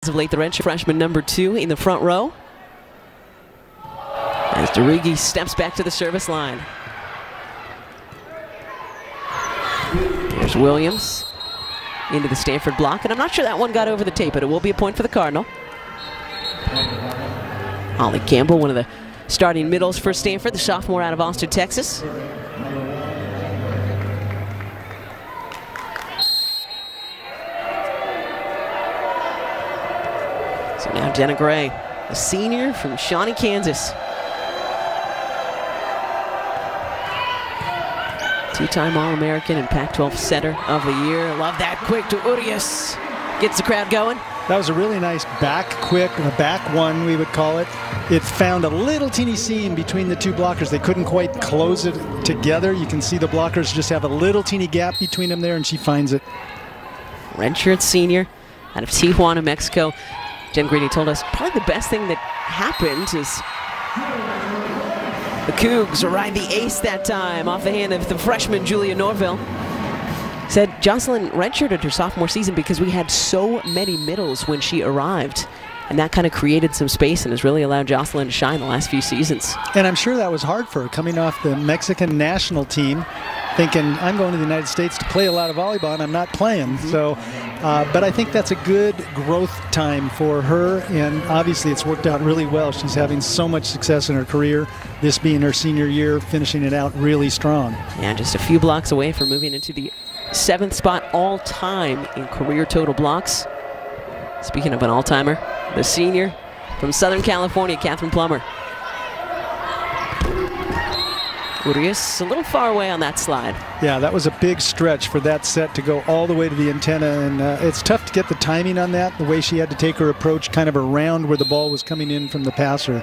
Of late, the redshirt freshman number 2 in the front row. As Derigi steps back to the service line. There's Williams into the Stanford block, and I'm not sure that one got over the tape, but it will be a point for the Cardinal. Holly Campbell, one of the starting middles for Stanford, the sophomore out of Austin, Texas. So now Jenna Gray, a senior from Shawnee, Kansas. Two-time All-American and Pac-12 Setter of the Year. Love that quick to Urias. Gets the crowd going. That was a really nice back quick, a back one we would call it. It found a little teeny seam between the two blockers. They couldn't quite close it together. You can see the blockers just have a little teeny gap between them there, and she finds it. Redshirt senior out of Tijuana, Mexico. Jen Greeny told us probably the best thing that happened is the Cougs ride the ace that time off the hand of the freshman Julia Norville. Said Jocelyn redshirted her sophomore season because we had so many middles when she arrived. And that kind of created some space and has really allowed Jocelyn to shine the last few seasons. And I'm sure that was hard for her coming off the Mexican national team, thinking I'm going to the United States to play a lot of volleyball and I'm not playing. So, but I think that's a good growth time for her, and obviously it's worked out really well. She's having so much success in her career, this being her senior year, finishing it out really strong. Yeah, just a few blocks away from moving into the 7th spot all-time in career total blocks. Speaking of an all-timer, the senior from Southern California, Catherine Plummer. Urias a little far away on that slide. Yeah, that was a big stretch for that set to go all the way to the antenna, and it's tough to get the timing on that, the way she had to take her approach kind of around where the ball was coming in from the passer.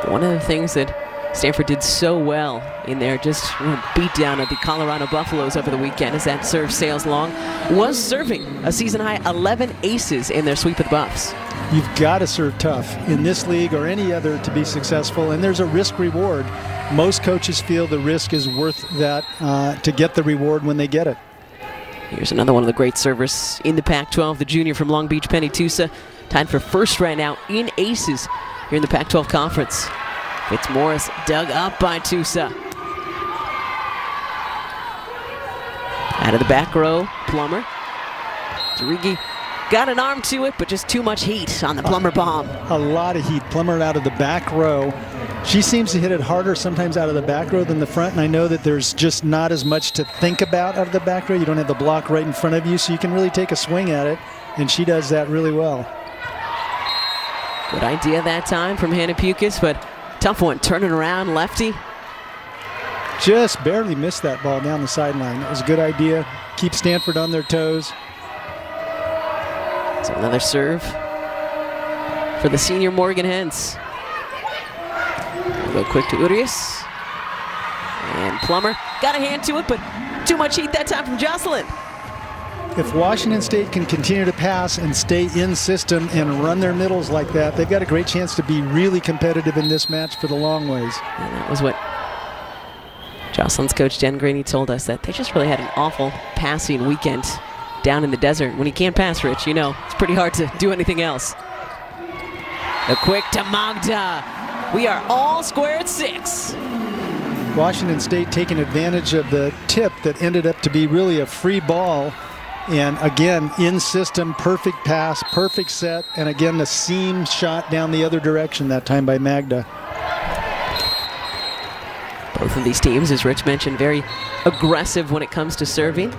One of the things that Stanford did so well in their just beatdown of the Colorado Buffaloes over the weekend as that serve sails long was serving a season-high 11 aces in their sweep of the Buffs. You've got to serve tough in this league or any other to be successful, and there's a risk-reward. Most coaches feel the risk is worth that to get the reward when they get it. Here's another one of the great servers in the Pac-12, the junior from Long Beach, Penny Tusa, tied for first right now in aces here in the Pac-12 Conference. Fitzmaurice dug up by Tusa. Out of the back row, Plummer. Derigi got an arm to it, but just too much heat on the Plummer bomb. A lot of heat. Plummer out of the back row. She seems to hit it harder sometimes out of the back row than the front, and I know that there's just not as much to think about out of the back row. You don't have the block right in front of you, so you can really take a swing at it, and she does that really well. Good idea that time from Hannah Pukas, but tough one, turning around, lefty. Just barely missed that ball down the sideline. It was a good idea. Keep Stanford on their toes. So another serve for the senior Morgan Hens. We'll go quick to Urias. And Plummer got a hand to it, but too much heat that time from Jocelyn. If Washington State can continue to pass and stay in system and run their middles like that, they've got a great chance to be really competitive in this match for the long ways. And that was what Jocelyn's coach Jen Greeny told us, that they just really had an awful passing weekend down in the desert. When you can't pass, Rich, you know, it's pretty hard to do anything else. The quick to Magda. We are all square at 6. Washington State taking advantage of the tip that ended up to be really a free ball. And again, in system, perfect pass, perfect set, and again, the seam shot down the other direction that time by Magda. Both of these teams, as Rich mentioned, very aggressive when it comes to serving.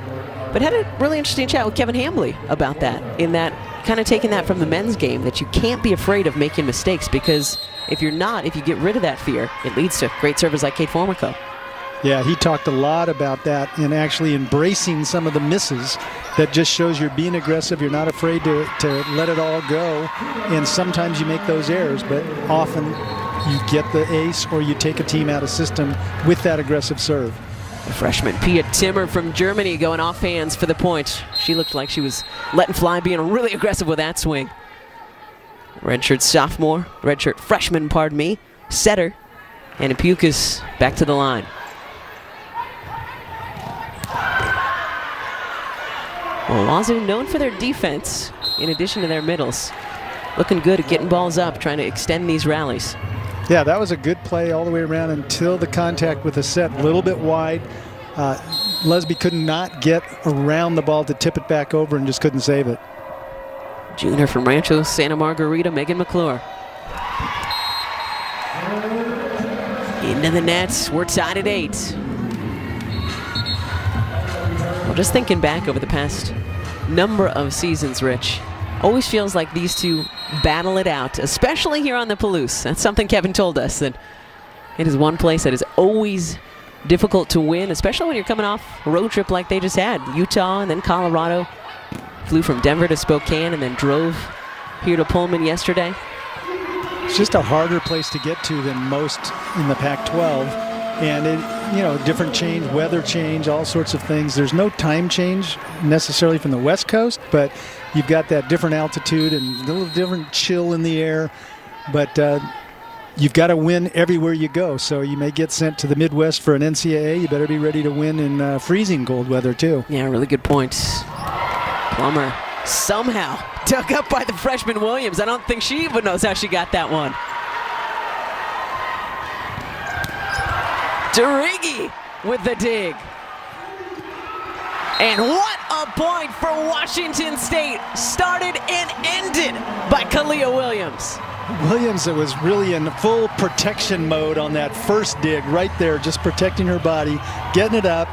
But had a really interesting chat with Kevin Hambly about that, in that kind of taking that from the men's game, that you can't be afraid of making mistakes, because if you're not, if you get rid of that fear, it leads to great servers like Kate Formico. Yeah, he talked a lot about that and actually embracing some of the misses. That just shows you're being aggressive. You're not afraid to let it all go. And sometimes you make those errors, but often you get the ace or you take a team out of system with that aggressive serve. The freshman Pia Timmer from Germany going off hands for the point. She looked like she was letting fly, being really aggressive with that swing. Redshirt freshman, pardon me, setter, and Pukas back to the line. Well, Wazoo known for their defense in addition to their middles. Looking good at getting balls up, trying to extend these rallies. Yeah, that was a good play all the way around until the contact with the set, a little bit wide. Lesby could not get around the ball to tip it back over and just couldn't save it. Junior from Rancho Santa Margarita, Megan McClure. Into the nets, we're tied at 8. Well, just thinking back over the past number of seasons, Rich, always feels like these two battle it out, especially here on the Palouse. That's something Kevin told us, that it is one place that is always difficult to win, especially when you're coming off a road trip like they just had. Utah and then Colorado. Flew from Denver to Spokane and then drove here to Pullman yesterday. It's just a harder place to get to than most in the Pac-12. And, different change, weather change, all sorts of things. There's no time change necessarily from the West Coast, but you've got that different altitude and a little different chill in the air. But you've got to win everywhere you go. So you may get sent to the Midwest for an NCAA. You better be ready to win in freezing cold weather, too. Yeah, really good points. Plummer somehow dug up by the freshman Williams. I don't think she even knows how she got that one. Derigi with the dig. And what a point for Washington State. Started and ended by Kalia Williams. Williams was really in full protection mode on that first dig right there, just protecting her body, getting it up.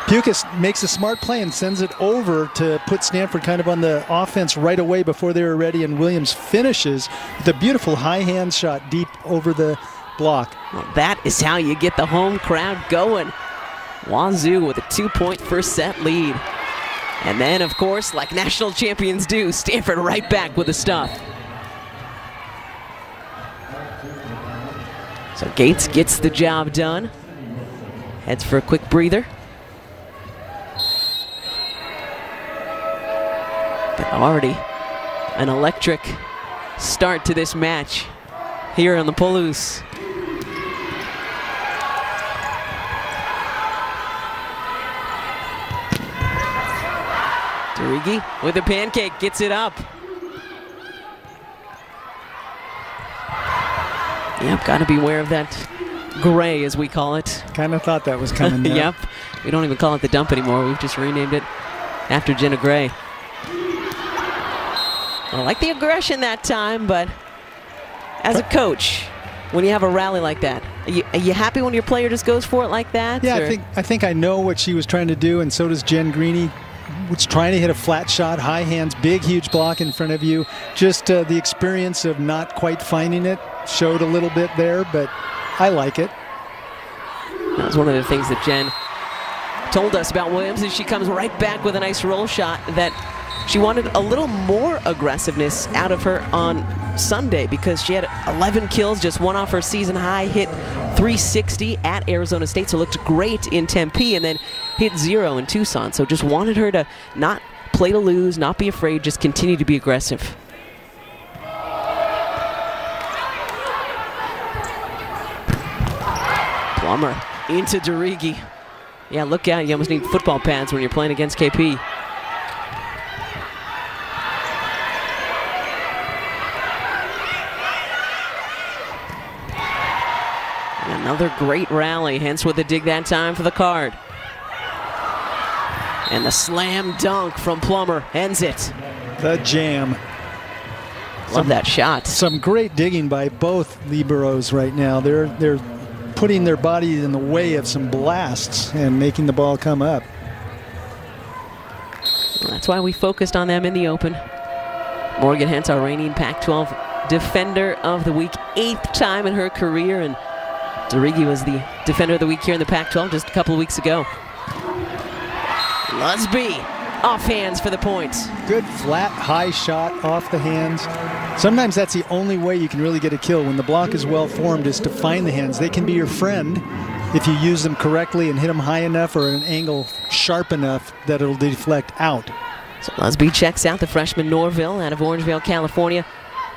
Pukas makes a smart play and sends it over to put Stanford kind of on the offense right away before they were ready, and Williams finishes with a beautiful high hand shot deep over the block. Well, that is how you get the home crowd going. Wazoo with a 2-point first set lead. And then, of course, like national champions do, Stanford right back with the stuff. So Gates gets the job done. Heads for a quick breather. But already an electric start to this match here on the Palouse. Derigi with a pancake, gets it up. Yep, got to be aware of that gray, as we call it. Kind of thought that was coming there. Yep, we don't even call it the dump anymore. We've just renamed it after Jenna Gray. I like the aggression that time, but as a coach, when you have a rally like that, are you happy when your player just goes for it like that? Yeah, I think I know what she was trying to do, and so does Jen Greeny. Was trying to hit a flat shot, high hands, big, huge block in front of you. Just the experience of not quite finding it showed a little bit there, but I like it. That was one of the things that Jen told us about Williams, is she comes right back with a nice roll shot, that she wanted a little more aggressiveness out of her on Sunday, because she had 11 kills, just one off her season high, hit 360 at Arizona State, so looked great in Tempe, and then hit 0 in Tucson. So just wanted her to not play to lose, not be afraid, just continue to be aggressive. Plummer into Derigi. Yeah, look out, you almost need football pads when you're playing against KP. Another great rally, hence with the dig that time for the card. And the slam dunk from Plummer ends it. The jam. Love that shot. Some great digging by both liberos right now. They're putting their body in the way of some blasts and making the ball come up. Well, that's why we focused on them in the open. Morgan Hentz, our reigning Pac-12 Defender of the Week, 8th time in her career, and Derigi was the Defender of the Week here in the Pac-12 just a couple of weeks ago. Lusby off hands for the points. Good flat, high shot off the hands. Sometimes that's the only way you can really get a kill. When the block is well formed, is to find the hands. They can be your friend if you use them correctly and hit them high enough or at an angle sharp enough that it'll deflect out. So Lusby checks out, the freshman Norville out of Orangevale, California.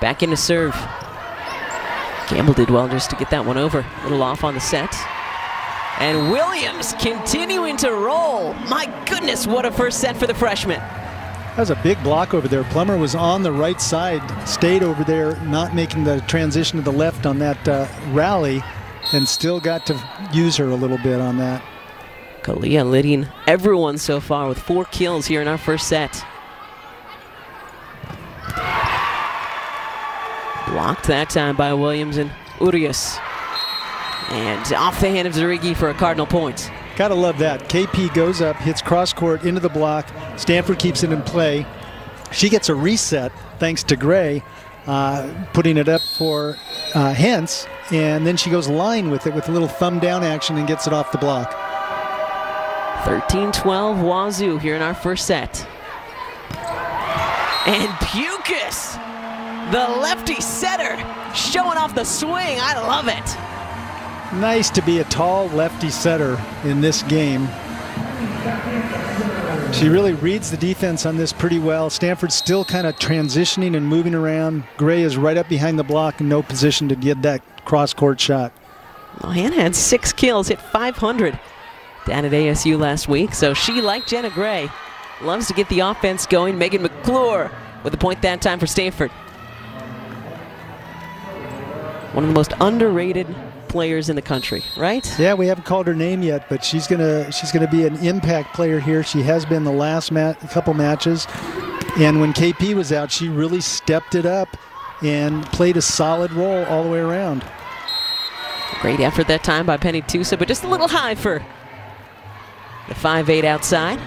Back in to serve. Campbell did well just to get that one over. A little off on the set. And Williams continuing to roll. My goodness, what a first set for the freshman. That was a big block over there. Plummer was on the right side, stayed over there, not making the transition to the left on that rally, and still got to use her a little bit on that. Kalia leading everyone so far with 4 kills here in our first set. Blocked that time by Williams and Urias. And off the hand of Zarigi for a Cardinal point. Gotta love that. KP goes up, hits cross court into the block. Stanford keeps it in play. She gets a reset thanks to Gray, putting it up for Hentz, and then she goes line with it with a little thumb down action and gets it off the block. 13-12 Wazoo here in our first set. And Pukas, the lefty setter, showing off the swing. I love it. Nice to be a tall lefty setter in this game. She really reads the defense on this pretty well. Stanford's still kind of transitioning and moving around. Gray is right up behind the block in no position to get that cross-court shot. Well, Hannah had 6 kills, hit 500 down at ASU last week. So she, like Jenna Gray, loves to get the offense going. Megan McClure with a point that time for Stanford. One of the most underrated players in the country, right? Yeah, we haven't called her name yet, but she's gonna be an impact player here. She has been the last couple matches, and when KP was out, she really stepped it up and played a solid role all the way around. Great effort that time by Penny Tusa, but just a little high for the 5'8" outside.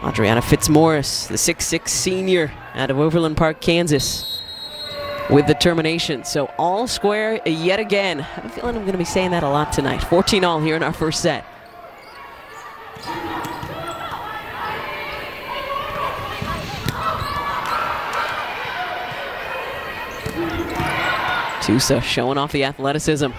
Adriana Fitzmaurice, the 6'6" senior out of Overland Park, Kansas, with the termination. So all square yet again. I have a feeling I'm going to be saying that a lot tonight. 14-all here in our first set. Tusa showing off the athleticism.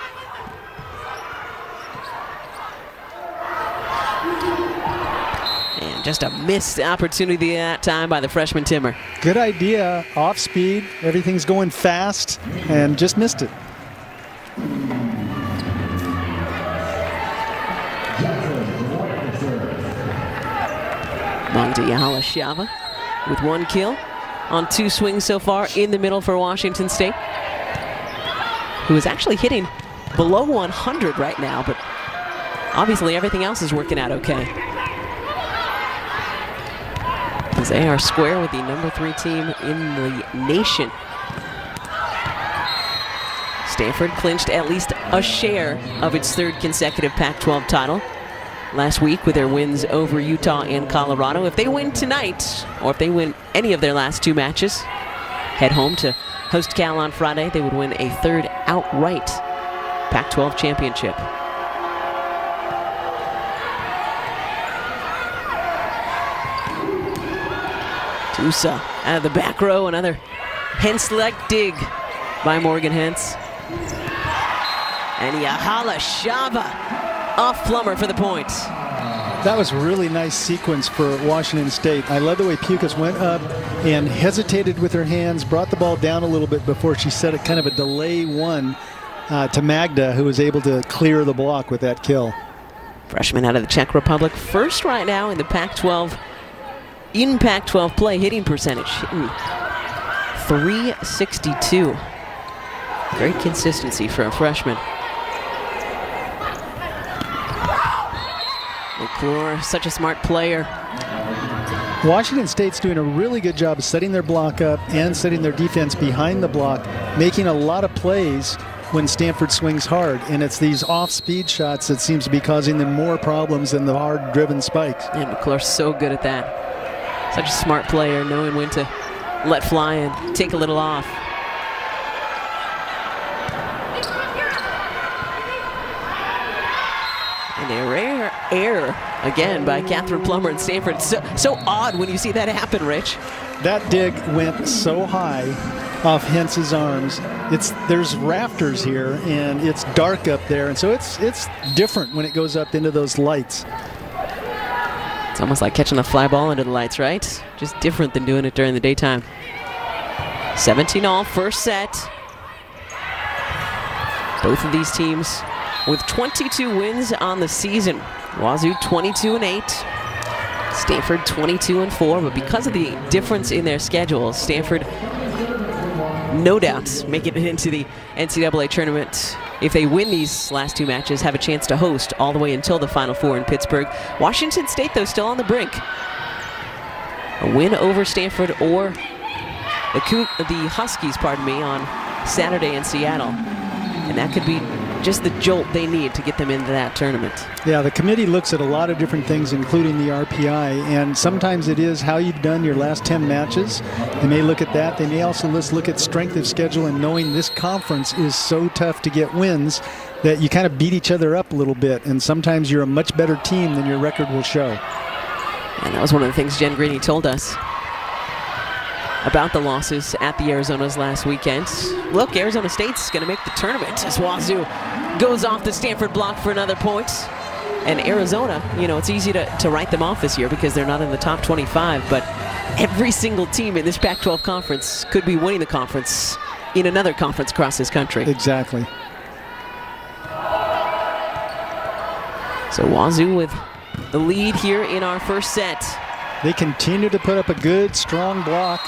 Just a missed opportunity that time by the freshman Timmer. Good idea, off speed, everything's going fast, and just missed it. Mondiala Shava with 1 kill on 2 swings so far in the middle for Washington State, who is actually hitting below 100 right now, but obviously everything else is working out okay. As they are square with the number 3 team in the nation. Stanford clinched at least a share of its 3rd consecutive Pac-12 title last week with their wins over Utah and Colorado. If they win tonight, or if they win any of their last 2 matches, head home to host Cal on Friday, they would win a 3rd outright Pac-12 championship. Tusa out of the back row, another Hentz-like dig by Morgan Hentz. And Yahala Shava off Plummer for the point. That was a really nice sequence for Washington State. I love the way Pukas went up and hesitated with her hands, brought the ball down a little bit before she set a kind of a delay one to Magda, who was able to clear the block with that kill. Freshman out of the Czech Republic, first right now in the Pac-12, in Pac-12 play hitting percentage, hitting .362. Great consistency for a freshman. McClure, such a smart player. Washington State's doing a really good job of setting their block up and setting their defense behind the block, making a lot of plays when Stanford swings hard, and it's these off-speed shots that seems to be causing them more problems than the hard-driven spikes. And McClure's so good at that. Such a smart player, knowing when to let fly and take a little off. And a rare error again by Catherine Plummer and Stanford. So odd when you see that happen, Rich. That dig went so high off Hentz's arms. There's rafters here, and it's dark up there, and so it's different when it goes up into those lights. It's almost like catching a fly ball under the lights, right? Just different than doing it during the daytime. 17-all, first set. Both of these teams with 22 wins on the season. Wazoo 22-8. Stanford 22-4, but because of the difference in their schedules, Stanford, no doubt, making it into the NCAA tournament. If they win these last two matches, have a chance to host all the way until the Final Four in Pittsburgh. Washington State, though, still on the brink. A win over Stanford or the Huskies, on Saturday in Seattle. And that could be just the jolt they need to get them into that tournament. Yeah, the committee looks at a lot of different things, including the RPI, and sometimes it is how you've done your last 10 matches. They may look at that. They may also look at strength of schedule and knowing this conference is so tough to get wins that you kind of beat each other up a little bit, and sometimes you're a much better team than your record will show. And that was one of the things Jen Graney told us about the losses at the Arizonas last weekend. Look, Arizona State's going to make the tournament as Wazoo goes off the Stanford block for another point. And Arizona, it's easy to write them off this year because they're not in the top 25, but every single team in this Pac-12 conference could be winning the conference in another conference across this country. Exactly. So Wazoo with the lead here in our first set. They continue to put up a good, strong block.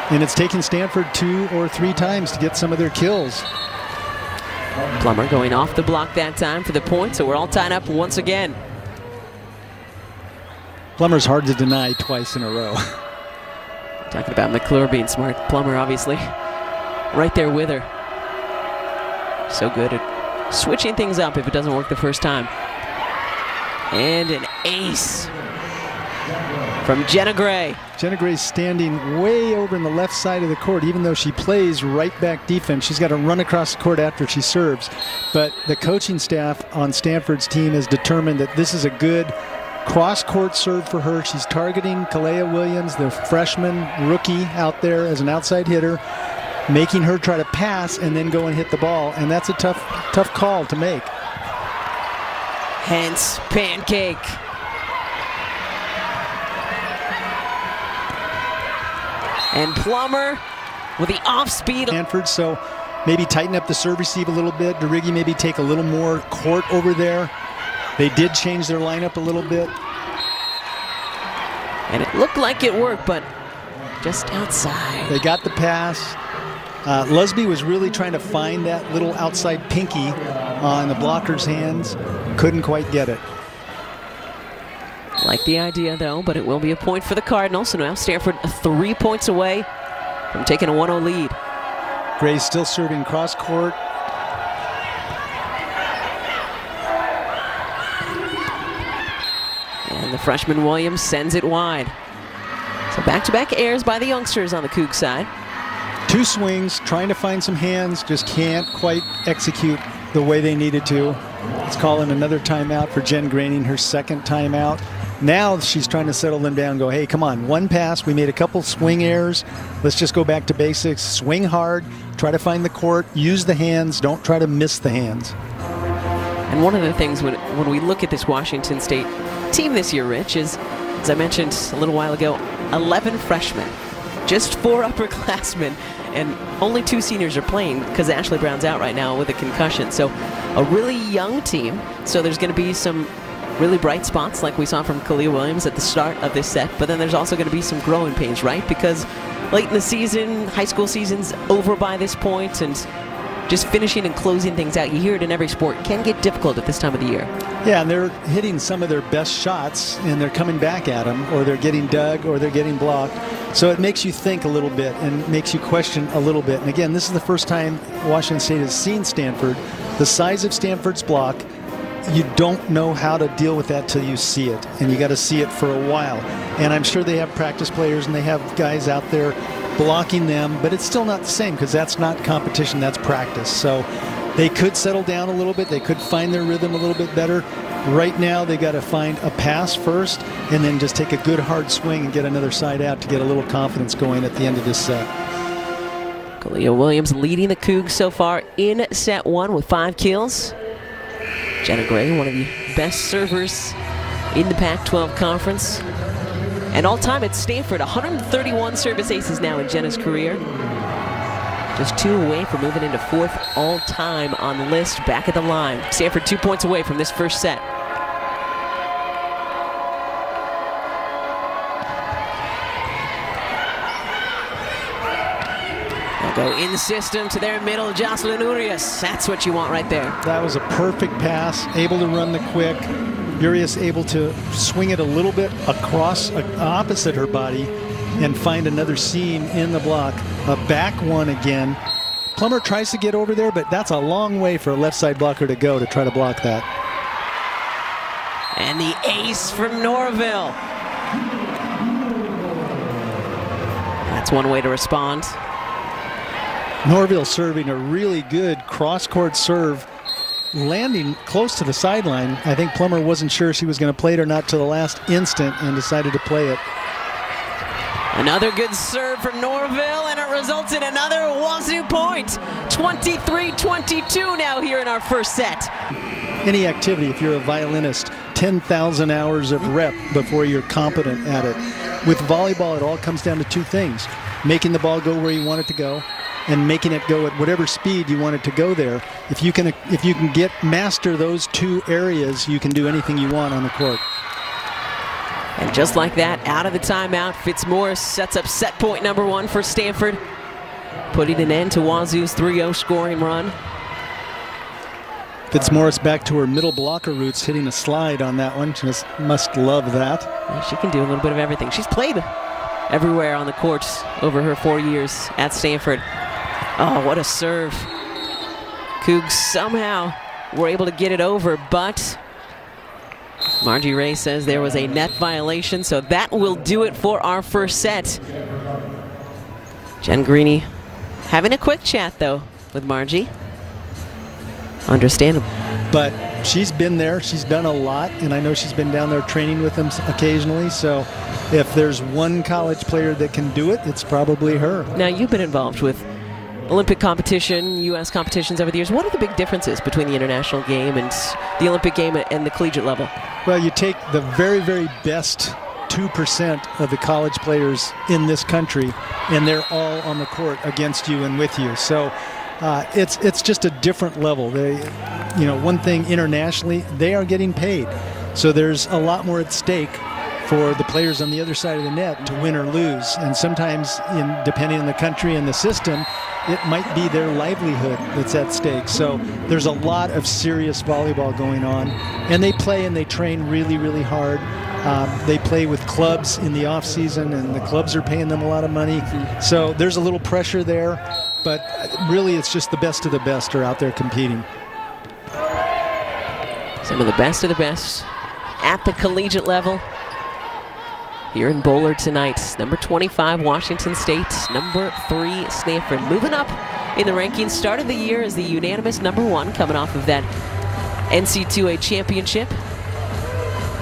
And it's taken Stanford 2 or 3 times to get some of their kills. Plummer going off the block that time for the point, so we're all tied up once again. Plummer's hard to deny twice in a row. Talking about McClure being smart. Plummer, obviously, right there with her. So good at switching things up if it doesn't work the first time. And an ace from Jenna Gray. Jenna Gray's standing way over in the left side of the court, even though she plays right back defense. She's got to run across the court after she serves. But the coaching staff on Stanford's team has determined that this is a good cross-court serve for her. She's targeting Kalea Williams, the freshman rookie out there as an outside hitter, making her try to pass and then go and hit the ball. And that's a tough call to make. Hence, pancake. And Plummer with the off-speed. Stanford, so maybe tighten up the serve receive a little bit. DeRiggi maybe take a little more court over there. They did change their lineup a little bit. And it looked like it worked, but just outside. They got the pass. Lusby was really trying to find that little outside pinky on the blocker's hands. Couldn't quite get it. Like the idea, though, but it will be a point for the Cardinals. So now Stanford 3 points away from taking a 1-0 lead. Gray's still serving cross-court. And the freshman Williams sends it wide. So back-to-back errors by the youngsters on the Coug side. 2 swings, trying to find some hands, just can't quite execute the way they needed to. Let's call in another timeout for Jen Graney, her second timeout. Now she's trying to settle them down and go, hey, come on, one pass. We made a couple swing errors. Let's just go back to basics. Swing hard, try to find the court, use the hands, don't try to miss the hands. And one of the things when we look at this Washington State team this year, Rich, is, as I mentioned a little while ago, 11 freshmen, just 4 upperclassmen, and only 2 seniors are playing because Ashley Brown's out right now with a concussion. So a really young team. So there's going to be some really bright spots like we saw from Kalea Williams at the start of this set, but then there's also going to be some growing pains, right? Because late in the season, high school season's over by this point, and just finishing and closing things out, you hear it in every sport, can get difficult at this time of the year. Yeah, and they're hitting some of their best shots, and they're coming back at them, or they're getting dug, or they're getting blocked. So it makes you think a little bit and makes you question a little bit. And again, this is the first time Washington State has seen Stanford. The size of Stanford's block, you don't know how to deal with that till you see it, and you got to see it for a while. And I'm sure they have practice players and they have guys out there blocking them, but it's still not the same because that's not competition, that's practice. So they could settle down a little bit, they could find their rhythm a little bit better. Right now they got to find a pass first and then just take a good hard swing and get another side out to get a little confidence going at the end of this set. Kalea Williams leading the Cougs so far in set 1 with 5 kills. Jenna Gray, one of the best servers in the Pac-12 conference. And all-time at Stanford, 131 service aces now in Jenna's career. Just 2 away from moving into 4th all-time on the list. Back at the line. Stanford 2 points away from this first set. They'll go in the system to their middle, Jocelyn Urias. That's what you want right there. That was a perfect pass, able to run the quick. Urias able to swing it a little bit across, opposite her body, and find another seam in the block. A back one again. Plummer tries to get over there, but that's a long way for a left side blocker to go to try to block that. And the ace from Norville. That's one way to respond. Norville serving a really good cross-court serve, landing close to the sideline. I think Plummer wasn't sure she was going to play it or not to the last instant and decided to play it. Another good serve from Norville, and it results in another Wazoo point. 23-22 now here in our first set. Any activity, if you're a violinist, 10,000 hours of rep before you're competent at it. With volleyball, it all comes down to 2 things. Making the ball go where you want it to go, and making it go at whatever speed you want it to go there. If you can master those 2 areas, you can do anything you want on the court. And just like that, out of the timeout, Fitzmaurice sets up set point number 1 for Stanford, putting an end to Wazoo's 3-0 scoring run. Fitzmaurice back to her middle blocker roots, hitting a slide on that one. Just must love that. Yeah, she can do a little bit of everything. She's played everywhere on the courts over her 4 years at Stanford. Oh, what a serve. Cougs somehow were able to get it over, but Margie Ray says there was a net violation, so that will do it for our first set. Jen Greeny having a quick chat, though, with Margie. Understandable. But she's been there. She's done a lot, and I know she's been down there training with them occasionally, so if there's one college player that can do it, it's probably her. Now, you've been involved with Olympic competition, U.S. competitions over the years. What are the big differences between the international game and the Olympic game and the collegiate level? Well, you take the very, very best 2% of the college players in this country, and they're all on the court against you and with you. So it's just a different level. One thing internationally, they are getting paid. So there's a lot more at stake for the players on the other side of the net to win or lose. And sometimes, depending on the country and the system, it might be their livelihood that's at stake. So there's a lot of serious volleyball going on. And they play and they train really, really hard. They play with clubs in the off season, and the clubs are paying them a lot of money. So there's a little pressure there, but really it's just the best of the best are out there competing. Some of the best at the collegiate level here in Bowler tonight. Number 25, Washington State. Number 3, Stanford. Moving up in the rankings. Started the year as the unanimous number 1, coming off of that NC2A championship.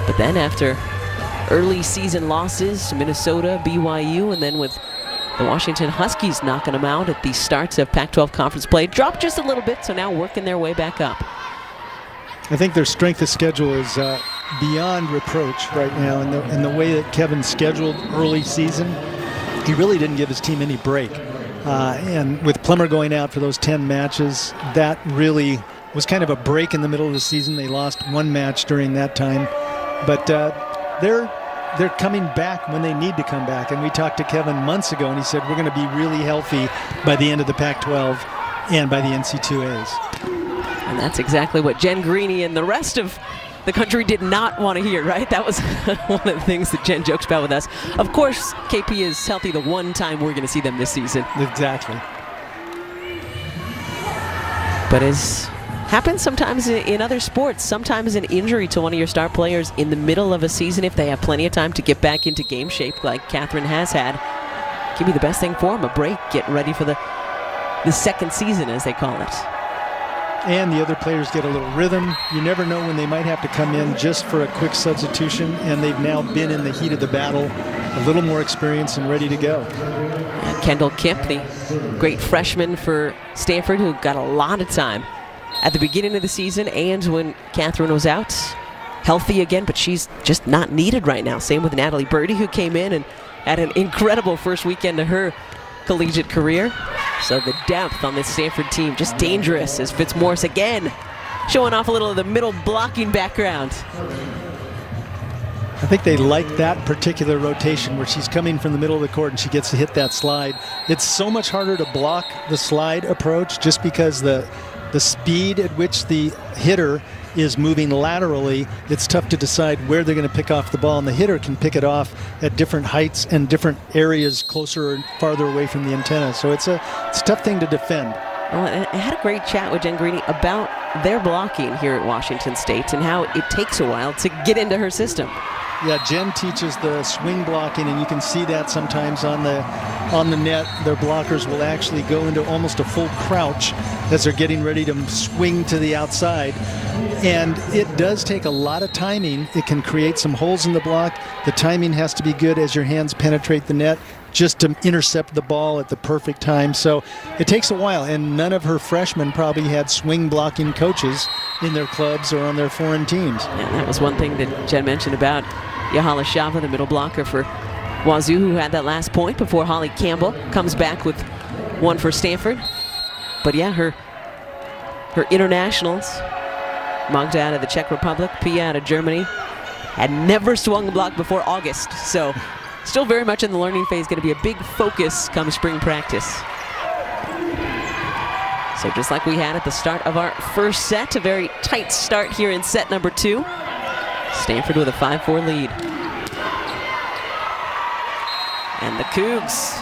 But then after early season losses to Minnesota, BYU, and then with the Washington Huskies knocking them out at the starts of Pac-12 conference play, dropped just a little bit, so now working their way back up. I think their strength of schedule is beyond reproach right now, and the way that Kevin scheduled early season, he really didn't give his team any break. And with Plummer going out for those 10 matches, that really was kind of a break in the middle of the season. They lost 1 match during that time, but they're coming back when they need to come back. And we talked to Kevin months ago, and he said we're going to be really healthy by the end of the Pac-12 and by the NC2As. And that's exactly what Jen Greeny and the rest of the country did not want to hear, right? That was one of the things that Jen jokes about with us. Of course, KP is healthy the one time we're going to see them this season. Exactly. But as happens sometimes in other sports, sometimes an injury to one of your star players in the middle of a season, if they have plenty of time to get back into game shape like Catherine has had, can be the best thing for them, a break, get ready for the second season, as they call it. And the other players get a little rhythm. You never know when they might have to come in just for a quick substitution, and they've now been in the heat of the battle, a little more experience and ready to go. And Kendall Kemp, the great freshman for Stanford, who got a lot of time at the beginning of the season and when Catherine was out. Healthy again, but she's just not needed right now. Same with Natalie Birdie, who came in and had an incredible first weekend to her collegiate career. So the depth on this Stanford team just dangerous as Fitzmaurice again showing off a little of the middle blocking background. I think they like that particular rotation where she's coming from the middle of the court and she gets to hit that slide. It's so much harder to block the slide approach just because the speed at which the hitter is moving laterally. It's tough to decide where they're going to pick off the ball, and the hitter can pick it off at different heights and different areas closer and farther away from the antenna. So it's a tough thing to defend. Well, I had a great chat with Jen Greeny about their blocking here at Washington State and how it takes a while to get into her system. Yeah, Jen teaches the swing blocking, and you can see that sometimes on the net. Their blockers will actually go into almost a full crouch as they're getting ready to swing to the outside. And it does take a lot of timing. It can create some holes in the block. The timing has to be good as your hands penetrate the net just to intercept the ball at the perfect time. So it takes a while, and none of her freshmen probably had swing blocking coaches in their clubs or on their foreign teams. And that was one thing that Jen mentioned about Yahala Shava, the middle blocker for Wazoo, who had that last point before Holly Campbell comes back with one for Stanford. But yeah, her internationals, Magda out of the Czech Republic, Pia out of Germany, had never swung a block before August. So still very much in the learning phase, going to be a big focus come spring practice. So just like we had at the start of our first set, a very tight start here in set number 2. Stanford with a 5-4 lead. And the Cougs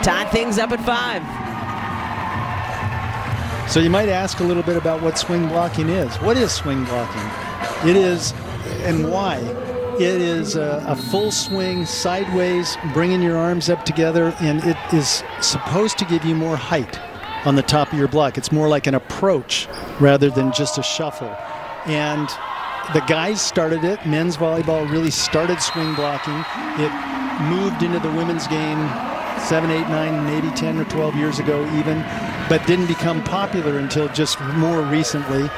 tied things up at 5. So you might ask a little bit about what swing blocking is. What is swing blocking? It is, and why? It is a full swing sideways, bringing your arms up together, and it is supposed to give you more height on the top of your block. It's more like an approach rather than just a shuffle. And the guys started it. Men's volleyball really started swing blocking. It moved into the women's game 7, 8, 9, maybe 10 or 12 years ago even, but didn't become popular until just more recently.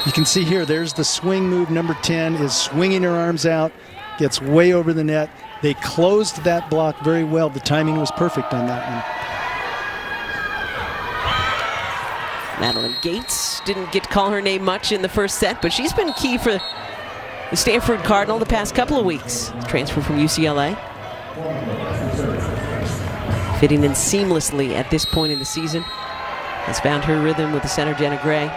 You can see here, there's the swing move. Number 10 is swinging her arms out, gets way over the net. They closed that block very well. The timing was perfect on that one. Madeline Gates didn't get to call her name much in the first set, but she's been key for the Stanford Cardinal the past couple of weeks. Transfer from UCLA. Fitting in seamlessly at this point in the season. Has found her rhythm with the center, Jenna Gray.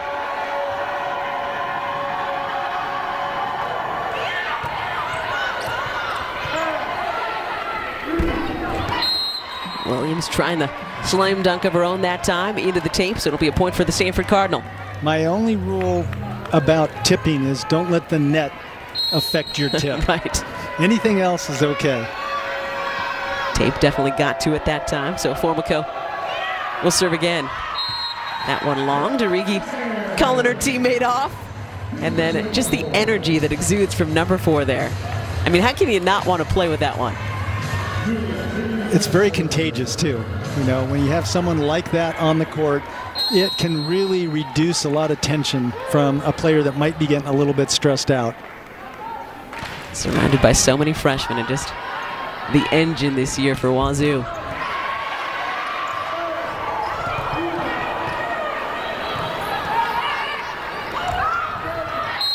Williams trying the slam dunk of her own that time into the tape, so it'll be a point for the Stanford Cardinal. My only rule about tipping is don't let the net affect your tip. Right. Anything else is okay. Tape definitely got to it that time, so Formico will serve again. That one long, DeRigi calling her teammate off. And then just the energy that exudes from number 4 there. I mean, how can you not want to play with that one? It's very contagious too. You know, when you have someone like that on the court, it can really reduce a lot of tension from a player that might be getting a little bit stressed out. Surrounded by so many freshmen and just the engine this year for Wazoo.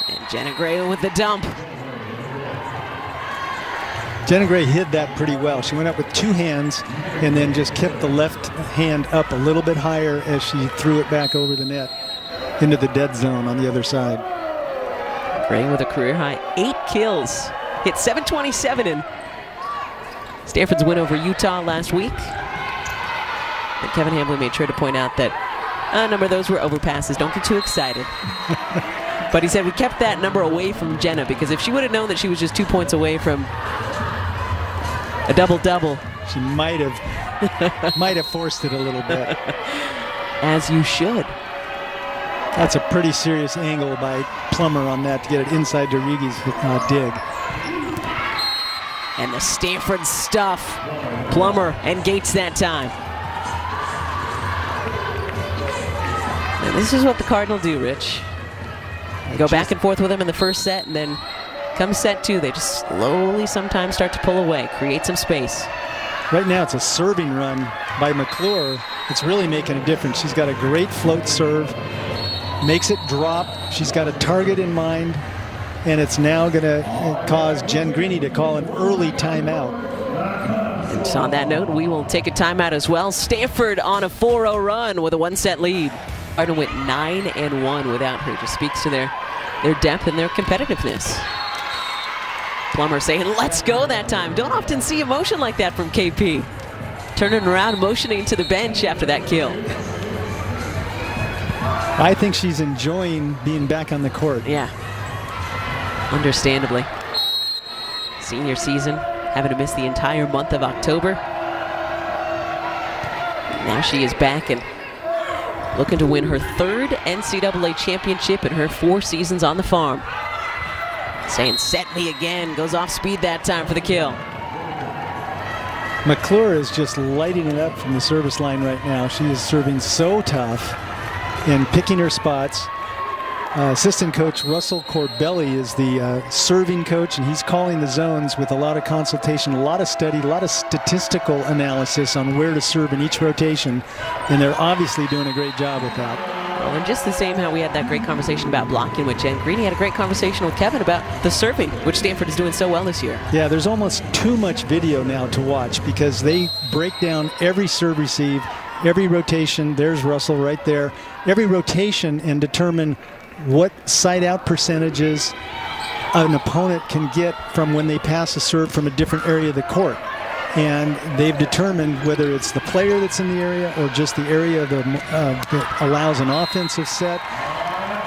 And Jenna Gray with the dump. Jenna Gray hid that pretty well. She went up with 2 hands and then just kept the left hand up a little bit higher as she threw it back over the net into the dead zone on the other side. Gray with a career high 8 kills. Hit 727 in Stanford's win over Utah last week. And Kevin Hambley made sure to point out that a number of those were overpasses. Don't get too excited. But he said we kept that number away from Jenna because if she would have known that she was just 2 points away from a double-double, she might have forced it a little bit. As you should. That's a pretty serious angle by Plummer on that to get it inside DeRigi's dig. And the Stanford stuff. Plummer and Gates that time. And this is what the Cardinal do, Rich. They go back and forth with them in the first set, and then come set 2, they just slowly sometimes start to pull away, create some space. Right now it's a serving run by McClure it's really making a difference. She's got a great float serve, makes it drop. She's got a target in mind, and it's now going to cause Jen Greeny to call an early timeout. And on that note, we will take a timeout as well. Stanford on a 4-0 run with a 1-set lead. Arden went 9-1 without her. Just speaks to their depth and their competitiveness. Plummer saying, let's go that time. Don't often see emotion like that from KP. Turning around, motioning to the bench after that kill. I think she's enjoying being back on the court. Yeah, understandably. Senior season, having to miss the entire month of October. Now she is back and looking to win her 3rd NCAA championship in her 4 seasons on the farm. Saying, set me again, goes off speed that time for the kill. McClure is just lighting it up from the service line right now. She is serving so tough and picking her spots. Assistant coach Russell Corbelli is the serving coach, and he's calling the zones with a lot of consultation, a lot of study, a lot of statistical analysis on where to serve in each rotation, and they're obviously doing a great job with that. Well, and just the same how we had that great conversation about blocking with Jen Greeny, had a great conversation with Kevin about the serving, which Stanford is doing so well this year. Yeah, there's almost too much video now to watch because they break down every serve receive, every rotation. There's Russell right there. Every rotation, and determine what side out percentages an opponent can get from when they pass a serve from a different area of the court. And they've determined whether it's the player that's in the area or just the area that allows an offensive set.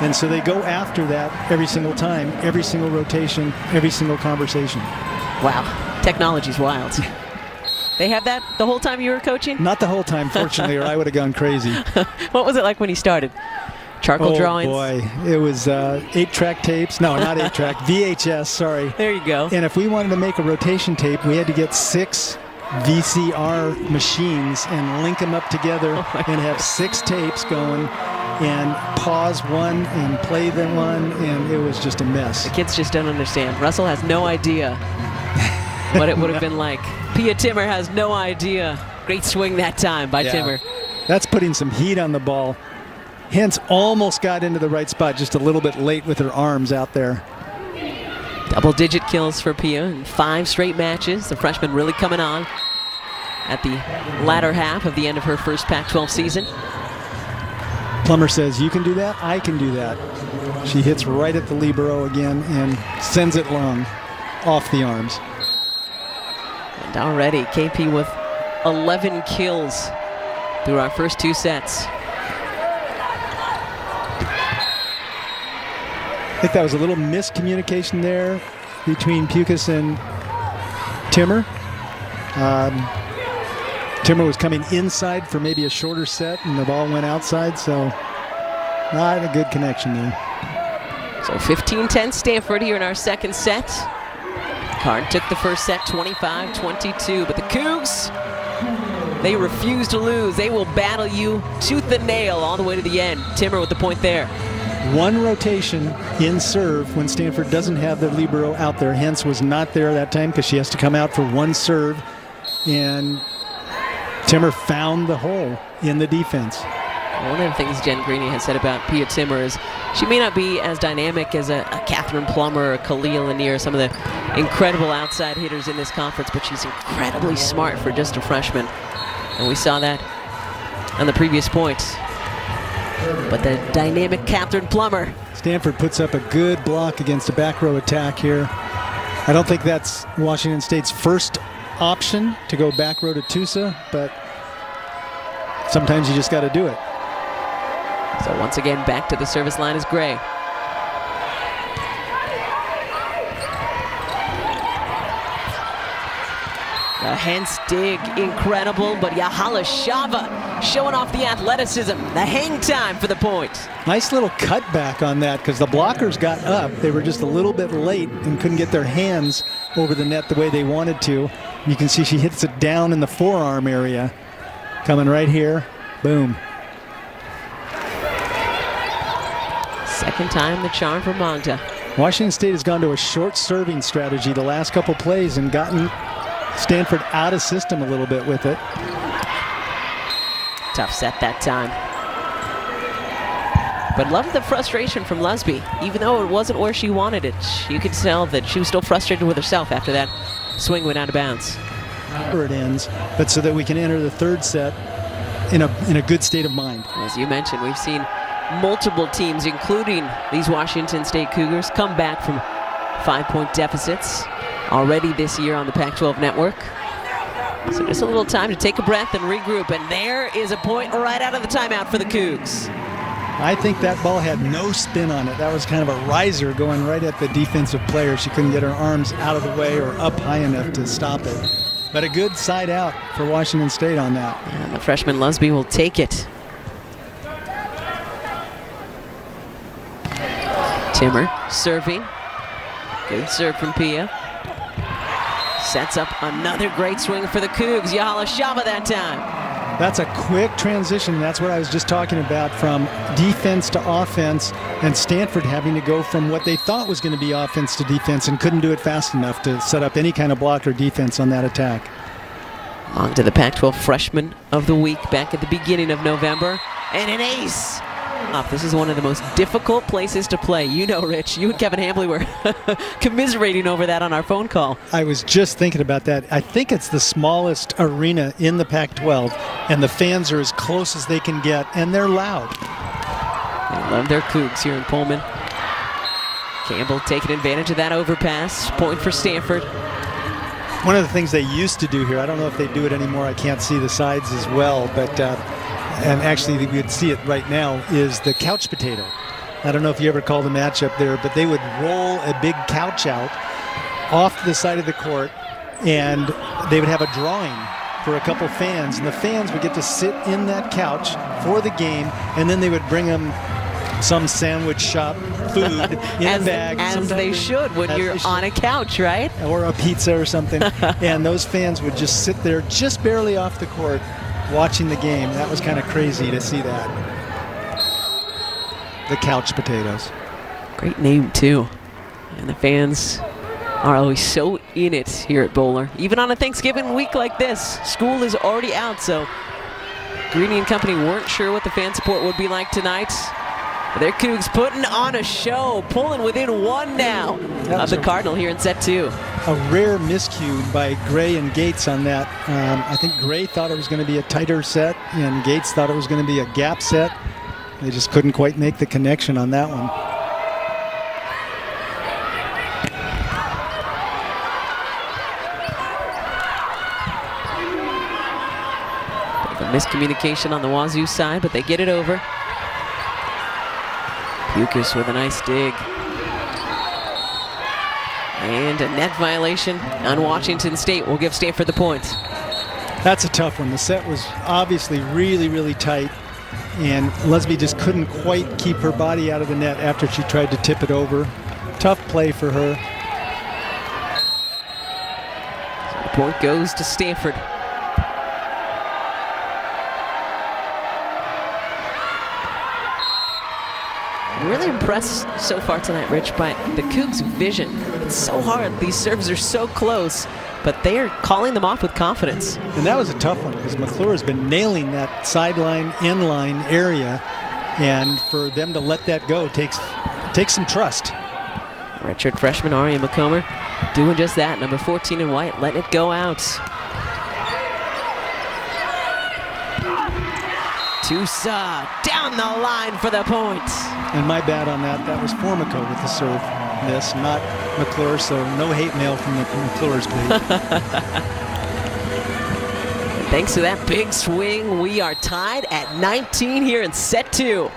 And so they go after that every single time, every single rotation, every single conversation. Wow, technology's wild. They have that the whole time you were coaching? Not the whole time, fortunately, or I would have gone crazy. What was it like when you started? Charcoal drawings? Oh, boy. It was 8-track tapes. No, not 8-track. VHS, sorry. There you go. And if we wanted to make a rotation tape, we had to get 6 VCR machines and link them up together and have 6 tapes going and pause one and play the one, and it was just a mess. The kids just don't understand. Russell has no idea what it would have been like. Pia Timmer has no idea. Great swing that time by Timmer. That's putting some heat on the ball. Hence almost got into the right spot, just a little bit late with her arms out there. Double-digit kills for Pia in 5 straight matches. The freshman really coming on at the latter half of the end of her first Pac-12 season. Plummer says, you can do that, I can do that. She hits right at the libero again and sends it long off the arms. And already KP with 11 kills through our first 2 sets. I think that was a little miscommunication there between Pukas and Timmer. Timmer was coming inside for maybe a shorter set, and the ball went outside, so not a good connection there. So 15-10 Stanford here in our second set. Card took the first set 25-22, but the Cougs, they refuse to lose. They will battle you tooth and nail all the way to the end. Timmer with the point there. 1 rotation in serve when Stanford doesn't have their libero out there. Hence was not there that time because she has to come out for 1 serve. And Timmer found the hole in the defense. One of the things Jen Greeny has said about Pia Timmer is she may not be as dynamic as a Catherine Plummer or a Khalil Lanier, some of the incredible outside hitters in this conference, but she's incredibly smart for just a freshman. And we saw that on the previous points. But the dynamic Catherine Plummer. Stanford puts up a good block against a back row attack here. I don't think that's Washington State's first option to go back row to Tusa, but sometimes you just got to do it. So once again, back to the service line is Gray. The hence dig, incredible, but Yahala Shava showing off the athleticism, the hang time for the point. Nice little cutback on that because the blockers got up. They were just a little bit late and couldn't get their hands over the net the way they wanted to. You can see she hits it down in the forearm area. Coming right here, boom. Second time the charm for Magda. Washington State has gone to a short serving strategy the last couple plays and gotten Stanford out of system a little bit with it. Tough set that time. But loved the frustration from Lusby. Even though it wasn't where she wanted it, you could tell that she was still frustrated with herself after that swing went out of bounds. Where it ends, but so that we can enter the third set in a good state of mind. As you mentioned, we've seen multiple teams, including these Washington State Cougars, come back from 5-point deficits already this year on the Pac-12 network. So just a little time to take a breath and regroup, and there is a point right out of the timeout for the Cougs. I think that ball had no spin on it. That was kind of a riser going right at the defensive player. She couldn't get her arms out of the way or up high enough to stop it. But a good side out for Washington State on that. And the freshman Lusby will take it. Timmer serving. Good serve from Pia. Sets up another great swing for the Cougs. Yahala Shava that time. That's a quick transition. That's what I was just talking about, from defense to offense, and Stanford having to go from what they thought was going to be offense to defense and couldn't do it fast enough to set up any kind of block or defense on that attack. On to the Pac-12 Freshman of the Week back at the beginning of November. And an ace! This is one of the most difficult places to play. You know, Rich, you and Kevin Hambley were commiserating over that on our phone call. I was just thinking about that. I think it's the smallest arena in the Pac-12, and the fans are as close as they can get, and they're loud. They love their Cougs here in Pullman. Campbell taking advantage of that overpass. Point for Stanford. One of the things they used to do here, I don't know if they do it anymore, I can't see the sides as well, but and actually we would see it right now, is the couch potato. I don't know if you ever called a match up there, but they would roll a big couch out off to the side of the court, and they would have a drawing for a couple fans, and the fans would get to sit in that couch for the game, and then they would bring them some sandwich shop food in a bag. As they should when you're on a couch, right? Or a pizza or something. And those fans would just sit there just barely off the court watching the game. That was kind of crazy to see that. The couch potatoes. Great name, too. And the fans are always so in it here at Bowler. Even on a Thanksgiving week like this, school is already out, so Greeny and company weren't sure what the fan support would be like tonight. But their Cougs putting on a show, pulling within one now of the Cardinal here in set two. A rare miscue by Gray and Gates on that. I think Gray thought it was going to be a tighter set, and Gates thought it was going to be a gap set. They just couldn't quite make the connection on that one. Miscommunication on the Wazoo side, but they get it over. Pukas with a nice dig. And a net violation on Washington State will give Stanford the points. That's a tough one. The set was obviously really, really tight, and Lusby just couldn't quite keep her body out of the net after she tried to tip it over. Tough play for her. So the point goes to Stanford. Really impressed so far tonight, Rich, by the Cougs' vision. It's so hard. These serves are so close, but they are calling them off with confidence. And that was a tough one because McClure has been nailing that sideline, inline area, and for them to let that go takes some trust. Redshirt freshman Aria McComber doing just that. Number 14 in white, letting it go out. Tusa down the line for the point. And my bad on that. That was Formico with the serve miss, not McClure, so no hate mail from the McClures, please. Thanks to that big swing, we are tied at 19 here in set two.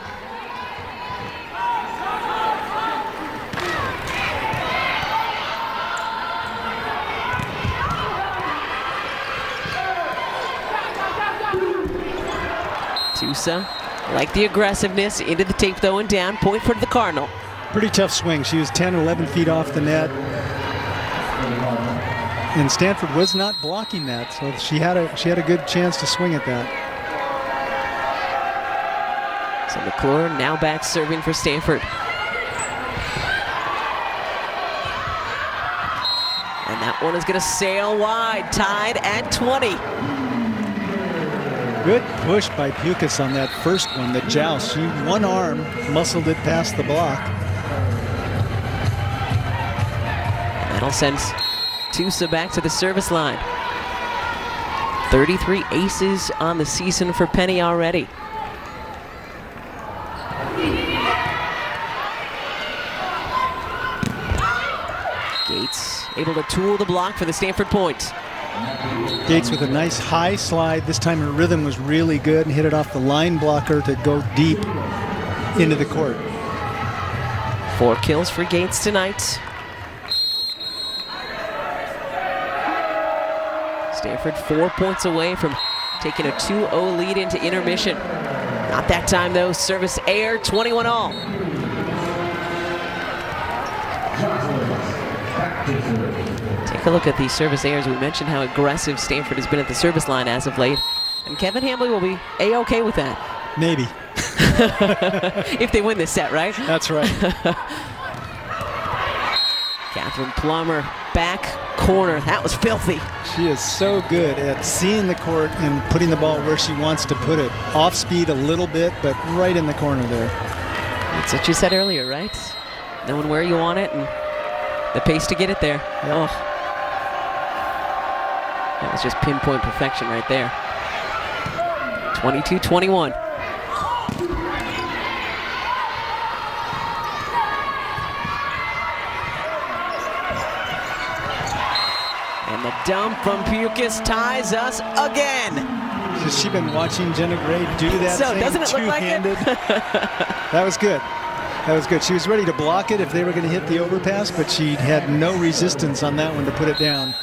Tusa, like the aggressiveness, into the tape though and down. Point for the Cardinal. Pretty tough swing. She was 10 or 11 feet off the net. And Stanford was not blocking that, so she had a good chance to swing at that. So McClure now back serving for Stanford. And that one is going to sail wide, tied at 20. Good push by Pukas on that first one, the joust. She one arm muscled it past the block. That'll send Tusa back to the service line. 33 aces on the season for Penny already. Gates able to tool the block for the Stanford point. Gates with a nice high slide. This time her rhythm was really good and hit it off the line blocker to go deep into the court. 4 kills for Gates tonight. Stanford 4 points away from taking a 2-0 lead into intermission. Not that time though, service air, 21 all. Take a look at these service airs. We mentioned how aggressive Stanford has been at the service line as of late. And Kevin Hambley will be A-okay with that. Maybe. If they win this set, right? That's right. Catherine Plummer, back corner. That was filthy. She is so good at seeing the court and putting the ball where she wants to put it. Off speed a little bit, but right in the corner there. That's what you said earlier, right? Knowing where you want it and the pace to get it there. Yep. Oh. That was just pinpoint perfection right there. 22-21. And the dump from Pukas ties us again. Has she been watching Jenna Gray do that So, same doesn't it look like it? two-handed? That was good. That was good. She was ready to block it if they were going to hit the overpass, but she had no resistance on that one to put it down.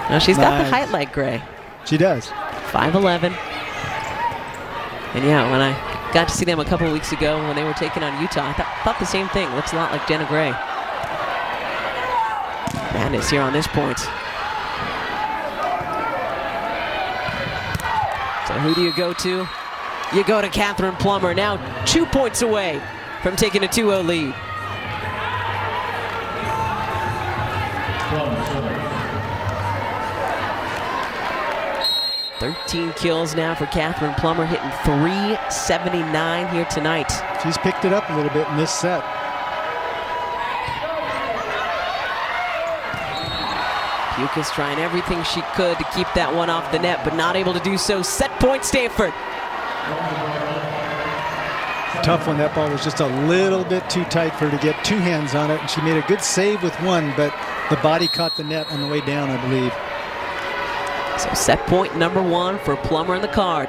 Now she's got the height like Gray. She does. 5'11". And yeah, when I got to see them a couple of weeks ago when they were taking on Utah, I thought the same thing. Looks a lot like Jenna Gray. Madness here on this point. So who do you go to? You go to Catherine Plummer, now 2 points away from taking a 2-0 lead. Thirteen kills now for Catherine Plummer, hitting .379 here tonight. She's picked it up a little bit in this set. Pukas trying everything she could to keep that one off the net, but not able to do so. Set point, Stanford. Tough one. That ball was just a little bit too tight for her to get two hands on it, and she made a good save with one, but the body caught the net on the way down, I believe. So set point number 1 for Plummer in the card.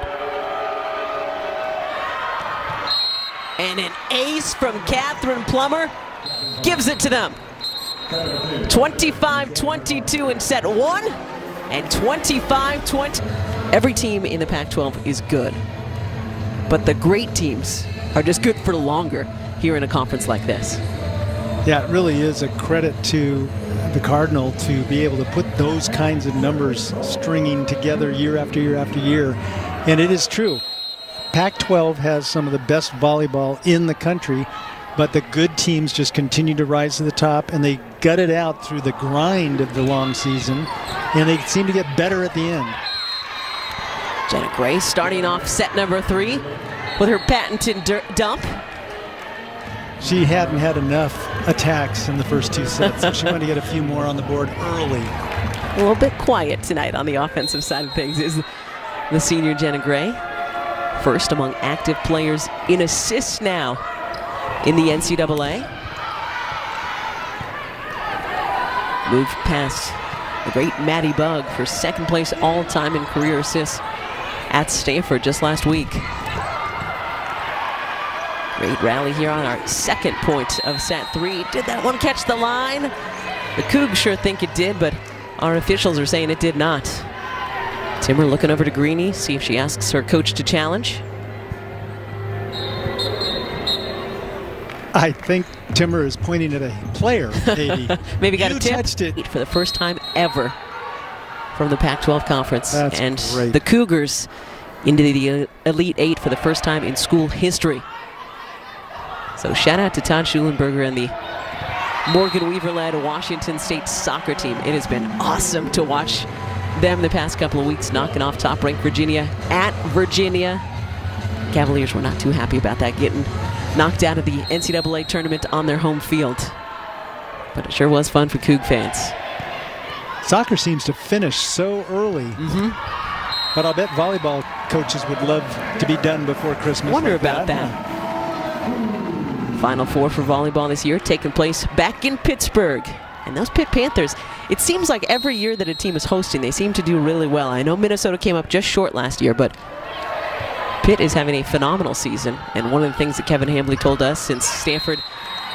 And an ace from Catherine Plummer gives it to them. 25-22 in set 1 and 25-20. Every team in the Pac-12 is good, but the great teams are just good for longer here in a conference like this. Yeah, it really is a credit to the Cardinal to be able to put those kinds of numbers stringing together year after year after year. And it is true. Pac-12 has some of the best volleyball in the country, but the good teams just continue to rise to the top, and they gut it out through the grind of the long season, and they seem to get better at the end. Jenna Gray starting off set number 3 with her patented dump. She hadn't had enough attacks in the first 2 sets, so she wanted to get a few more on the board early. A little bit quiet tonight on the offensive side of things is the senior Jenna Gray. First among active players in assists now in the NCAA. Moved past the great Maddie Bug for second place all-time in career assists at Stanford just last week. Great rally here on our second point of set 3. Did that one catch the line? The Cougs sure think it did, but our officials are saying it did not. Timmer looking over to Greenie, see if she asks her coach to challenge. I think Timmer is pointing at a player, maybe. Maybe got you a tip. Touched it. For the first time ever from the Pac-12 Conference. That's and great. The Cougars into the Elite 8 for the first time in school history. So shout out to Todd Schulenberger and the Morgan Weaver-led Washington State soccer team. It has been awesome to watch them the past couple of weeks, knocking off top-ranked Virginia at Virginia. Cavaliers were not too happy about that, getting knocked out of the NCAA tournament on their home field. But it sure was fun for Coug fans. Soccer seems to finish so early. But I'll bet volleyball coaches would love to be done before Christmas. Wonder about that. Final four for volleyball this year taking place back in Pittsburgh. And those Pitt Panthers, it seems like every year that a team is hosting, they seem to do really well. I know Minnesota came up just short last year, but Pitt is having a phenomenal season. And one of the things that Kevin Hambly told us, since Stanford,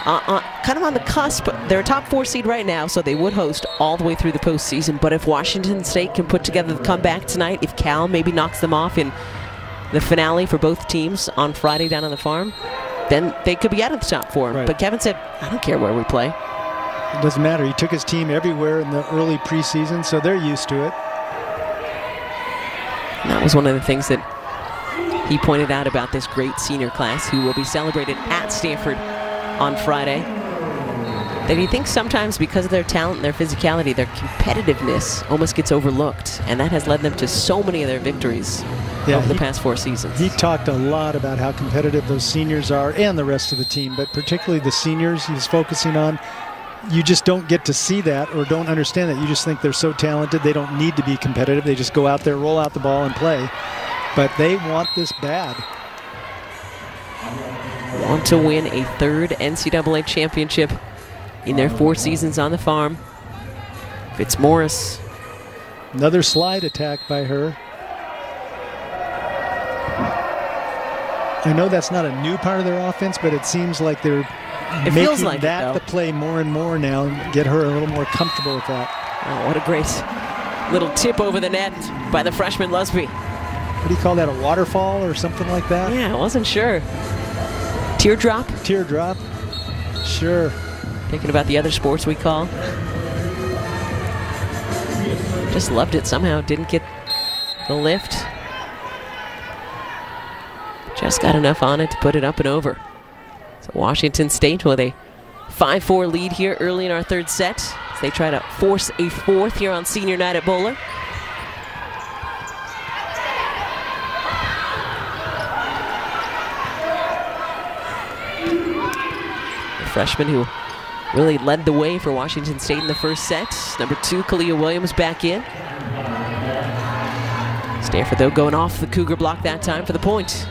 kind of on the cusp, they're a top 4 seed right now, so they would host all the way through the postseason. But if Washington State can put together the comeback tonight, if Cal maybe knocks them off in the finale for both teams on Friday down on the farm, then they could be out of the top 4. Right. But Kevin said, I don't care where we play. It doesn't matter. He took his team everywhere in the early preseason, so they're used to it. And that was one of the things that he pointed out about this great senior class who will be celebrated at Stanford on Friday. That he thinks sometimes because of their talent and their physicality, their competitiveness almost gets overlooked. And that has led them to so many of their victories over the past 4 seasons. He talked a lot about how competitive those seniors are and the rest of the team, but particularly the seniors he's focusing on. You just don't get to see that or don't understand that. You just think they're so talented, they don't need to be competitive. They just go out there, roll out the ball, and play. But they want this bad. Want to win a 3rd NCAA championship in their 4 seasons on the farm. Fitzmaurice. Another slide attack by her. I know that's not a new part of their offense, but it seems like they're making like that the play more and more now and get her a little more comfortable with that. Oh, what a great little tip over the net by the freshman Lusby. What do you call that, a waterfall or something like that? Yeah, I wasn't sure. Teardrop? Teardrop, sure. Thinking about the other sports we call. Just loved it somehow. Didn't get the lift. Just got enough on it to put it up and over. So Washington State with a 5-4 lead here early in our 3rd set as they try to force a 4th here on senior night at Bowler. The freshman who really led the way for Washington State in the 1st set. Number 2, Kalia Williams back in. Stanford, though, going off the Cougar block that time for the point.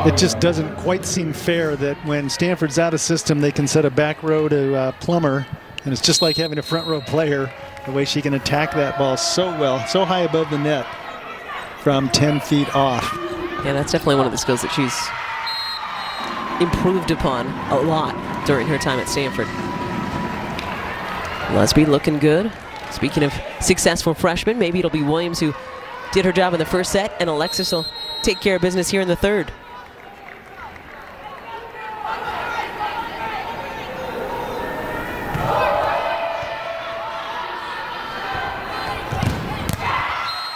It just doesn't quite seem fair that when Stanford's out of system, they can set a back row to Plummer. And it's just like having a front row player, the way she can attack that ball so well, so high above the net from 10 feet off. Yeah, that's definitely one of the skills that she's improved upon a lot during her time at Stanford. Lusby looking good. Speaking of successful freshmen, maybe it'll be Williams who did her job in the 1st set, and Alexis will take care of business here in the 3rd.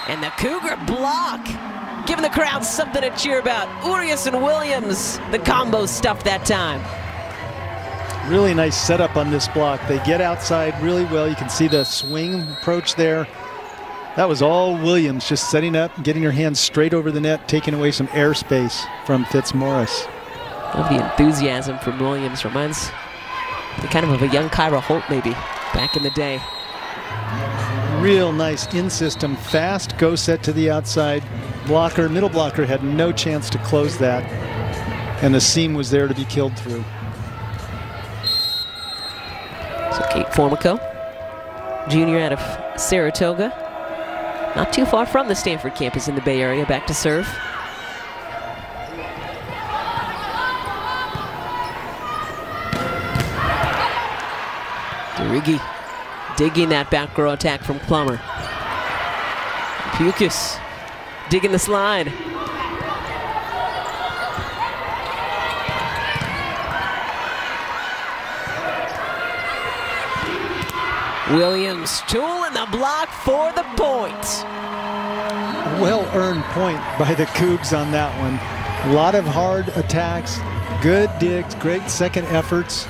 And the Cougar block, giving the crowd something to cheer about. Urias and Williams, the combo stuff that time. Really nice setup on this block. They get outside really well. You can see the swing approach there. That was all Williams, just setting up, getting her hands straight over the net, taking away some airspace from Fitzmaurice. Love the enthusiasm from Williams. Reminds me kind of a young Kyra Holt maybe back in the day. Real nice in-system, fast go set to the outside. Blocker, middle blocker had no chance to close that. And the seam was there to be killed through. So Kate Formico, junior out of Saratoga. Not too far from the Stanford campus in the Bay Area, back to serve. DeRiggi digging that back row attack from Plummer. Pukas digging the slide. Williams, tool in the block for the point. Well-earned point by the Cougs on that one. A lot of hard attacks, Good digs, great second efforts.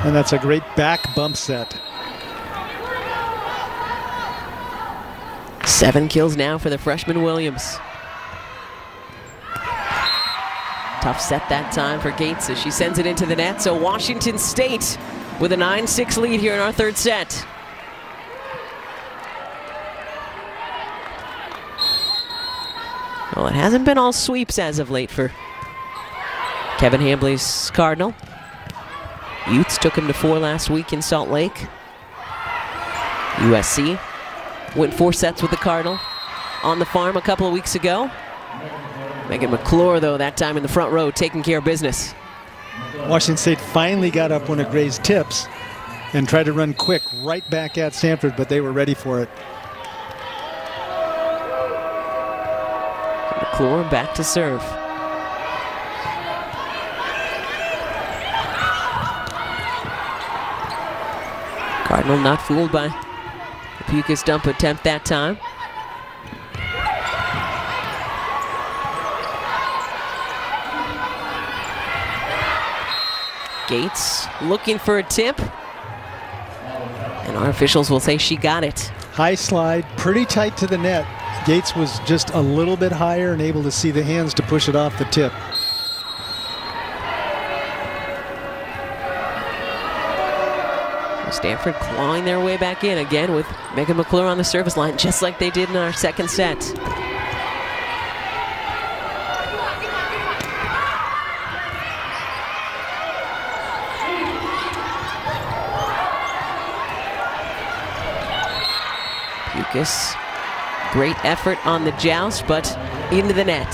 And that's a great back bump set. 7 kills now for the freshman Williams. Tough set that time for Gates as she sends it into the net. So Washington State with a 9-6 lead here in our third set. Well, it hasn't been all sweeps as of late for Kevin Hambley's Cardinal. Utes took him to 4 last week in Salt Lake. USC went 4 sets with the Cardinal on the farm a couple of weeks ago. Megan McClure, though, that time in the front row, taking care of business. Washington State finally got up one of Gray's tips and tried to run quick right back at Stanford, but they were ready for it. McClure back to serve. Cardinal not fooled by the Pukas dump attempt that time. Gates looking for a tip, and our officials will say she got it. High slide, pretty tight to the net. Gates was just a little bit higher and able to see the hands to push it off the tip. Stanford clawing their way back in again with Megan McClure on the service line, just like they did in our second set. Pukas, great effort on the joust, but into the net.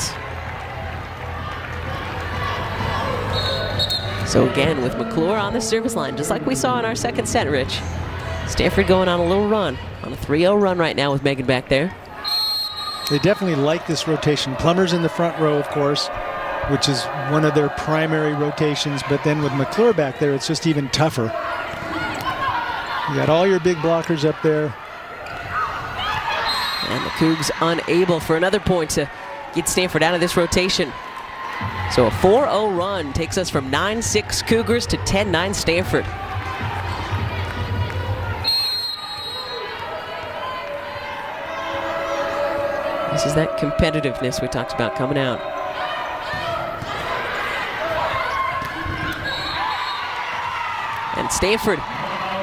So again, with McClure on the service line, just like we saw in our second set, Rich. Stanford going on a little run, on a 3-0 run right now with Megan back there. They definitely like this rotation. Plummer's in the front row, of course, which is one of their primary rotations, but then with McClure back there, it's just even tougher. You got all your big blockers up there. And the Cougs unable for another point to get Stanford out of this rotation. So a 4-0 run takes us from 9-6 Cougars to 10-9 Stanford. This is that competitiveness we talked about coming out. And Stanford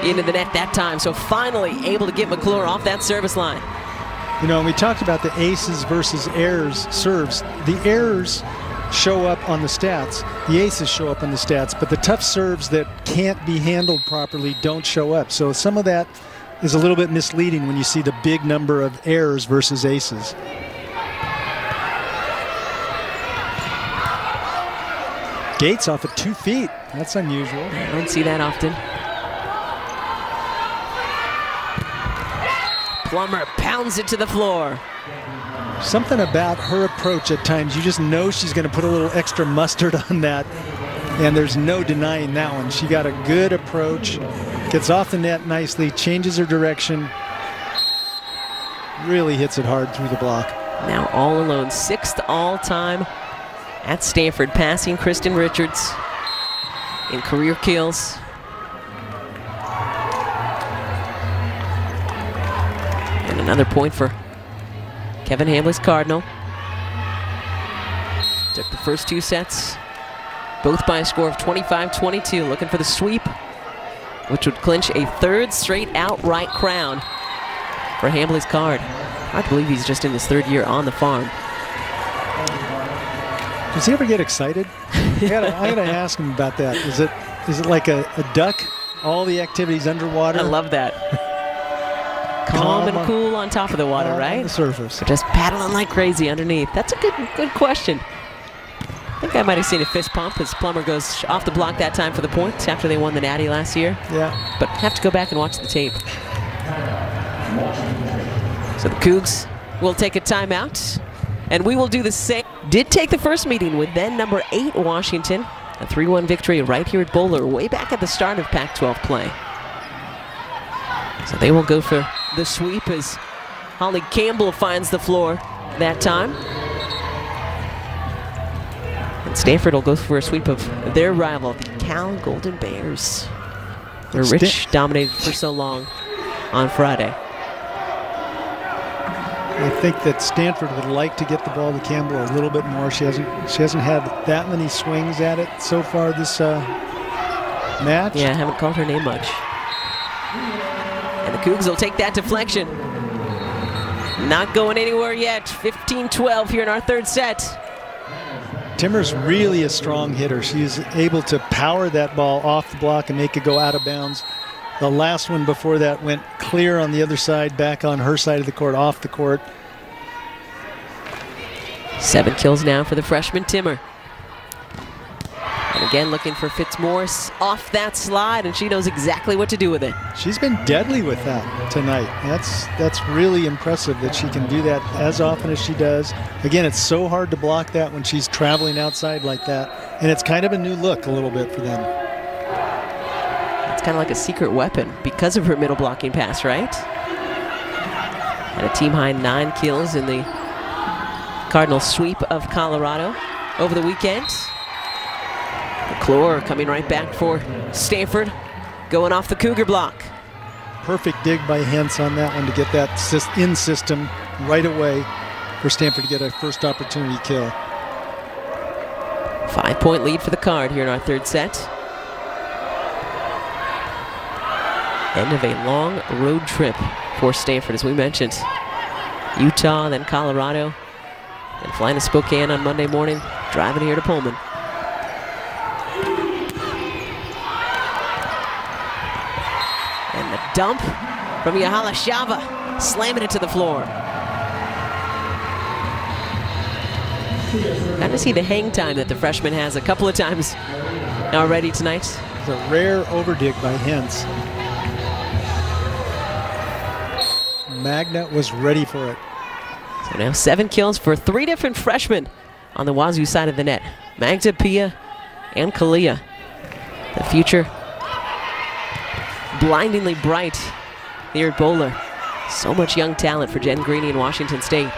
into the net that time, so finally able to get McClure off that service line. You know, we talked about the aces versus errors serves. The errors show up on the stats. The aces show up on the stats, but the tough serves that can't be handled properly don't show up. So some of that is a little bit misleading when you see the big number of errors versus aces. Gates off at 2 feet. That's unusual. I don't see that often. Plummer pounds it to the floor. Something about her approach at times, you just know she's going to put a little extra mustard on that, and there's no denying that one. She got a good approach, gets off the net nicely, changes her direction, really hits it hard through the block. Now all alone, 6th all-time at Stanford, passing Kristen Richards in career kills. And another point for Kevin Hambley's Cardinal. Took the first 2 sets, both by a score of 25-22, looking for the sweep, which would clinch a 3rd straight outright crown for Hambley's Card. Hard to believe he's just in his 3rd year on the farm. Does he ever get excited? I gotta ask him about that. Is it like a duck? All the activities underwater? I love that. Calm and cool on top of the water, right? On the surface. Or just paddling like crazy underneath. That's a good question. I think I might have seen a fist pump as Plummer goes off the block that time for the point after they won the Natty last year. Yeah. But have to go back and watch the tape. So the Cougs will take a timeout, and we will do the same. Did take the first meeting with then number 8 Washington. A 3-1 victory right here at Boulder, way back at the start of Pac-12 play. So they will go for the sweep as Holly Campbell finds the floor that time. Stanford will go for a sweep of their rival, the Cal Golden Bears. Where Rich dominated for so long on Friday. I think that Stanford would like to get the ball to Campbell a little bit more. She hasn't had that many swings at it so far this match. Yeah, I haven't called her name much. And the Cougs will take that deflection. Not going anywhere yet. 15-12 here in our third set. Timmer's really a strong hitter. She's able to power that ball off the block and make it go out of bounds. The last one before that went clear on the other side, back on her side of the court, off the court. 7 kills now for the freshman Timmer. And again, looking for Fitzmaurice off that slide, and she knows exactly what to do with it. She's been deadly with that tonight. That's really impressive that she can do that as often as she does. Again, it's so hard to block that when she's traveling outside like that, and it's kind of a new look a little bit for them. It's kind of like a secret weapon because of her middle blocking pass, right? And a team-high 9 kills in the Cardinal sweep of Colorado over the weekend. McClure coming right back for Stanford, going off the Cougar block. Perfect dig by Hentz on that one to get that in system right away for Stanford to get a first opportunity kill. 5-point lead for the Card here in our third set. End of a long road trip for Stanford, as we mentioned. Utah, then Colorado, and flying to Spokane on Monday morning, driving here to Pullman. And the dump from Yahalashava, slamming it to the floor. Got to see the hang time that the freshman has a couple of times already tonight. It's a rare overdig by Hentz. Magna was ready for it. So now 7 kills for 3 different freshmen on the Wazoo side of the net. Magda, Pia, and Kalia. The future blindingly bright here at Bowler. So much young talent for Jen Greeny in Washington State.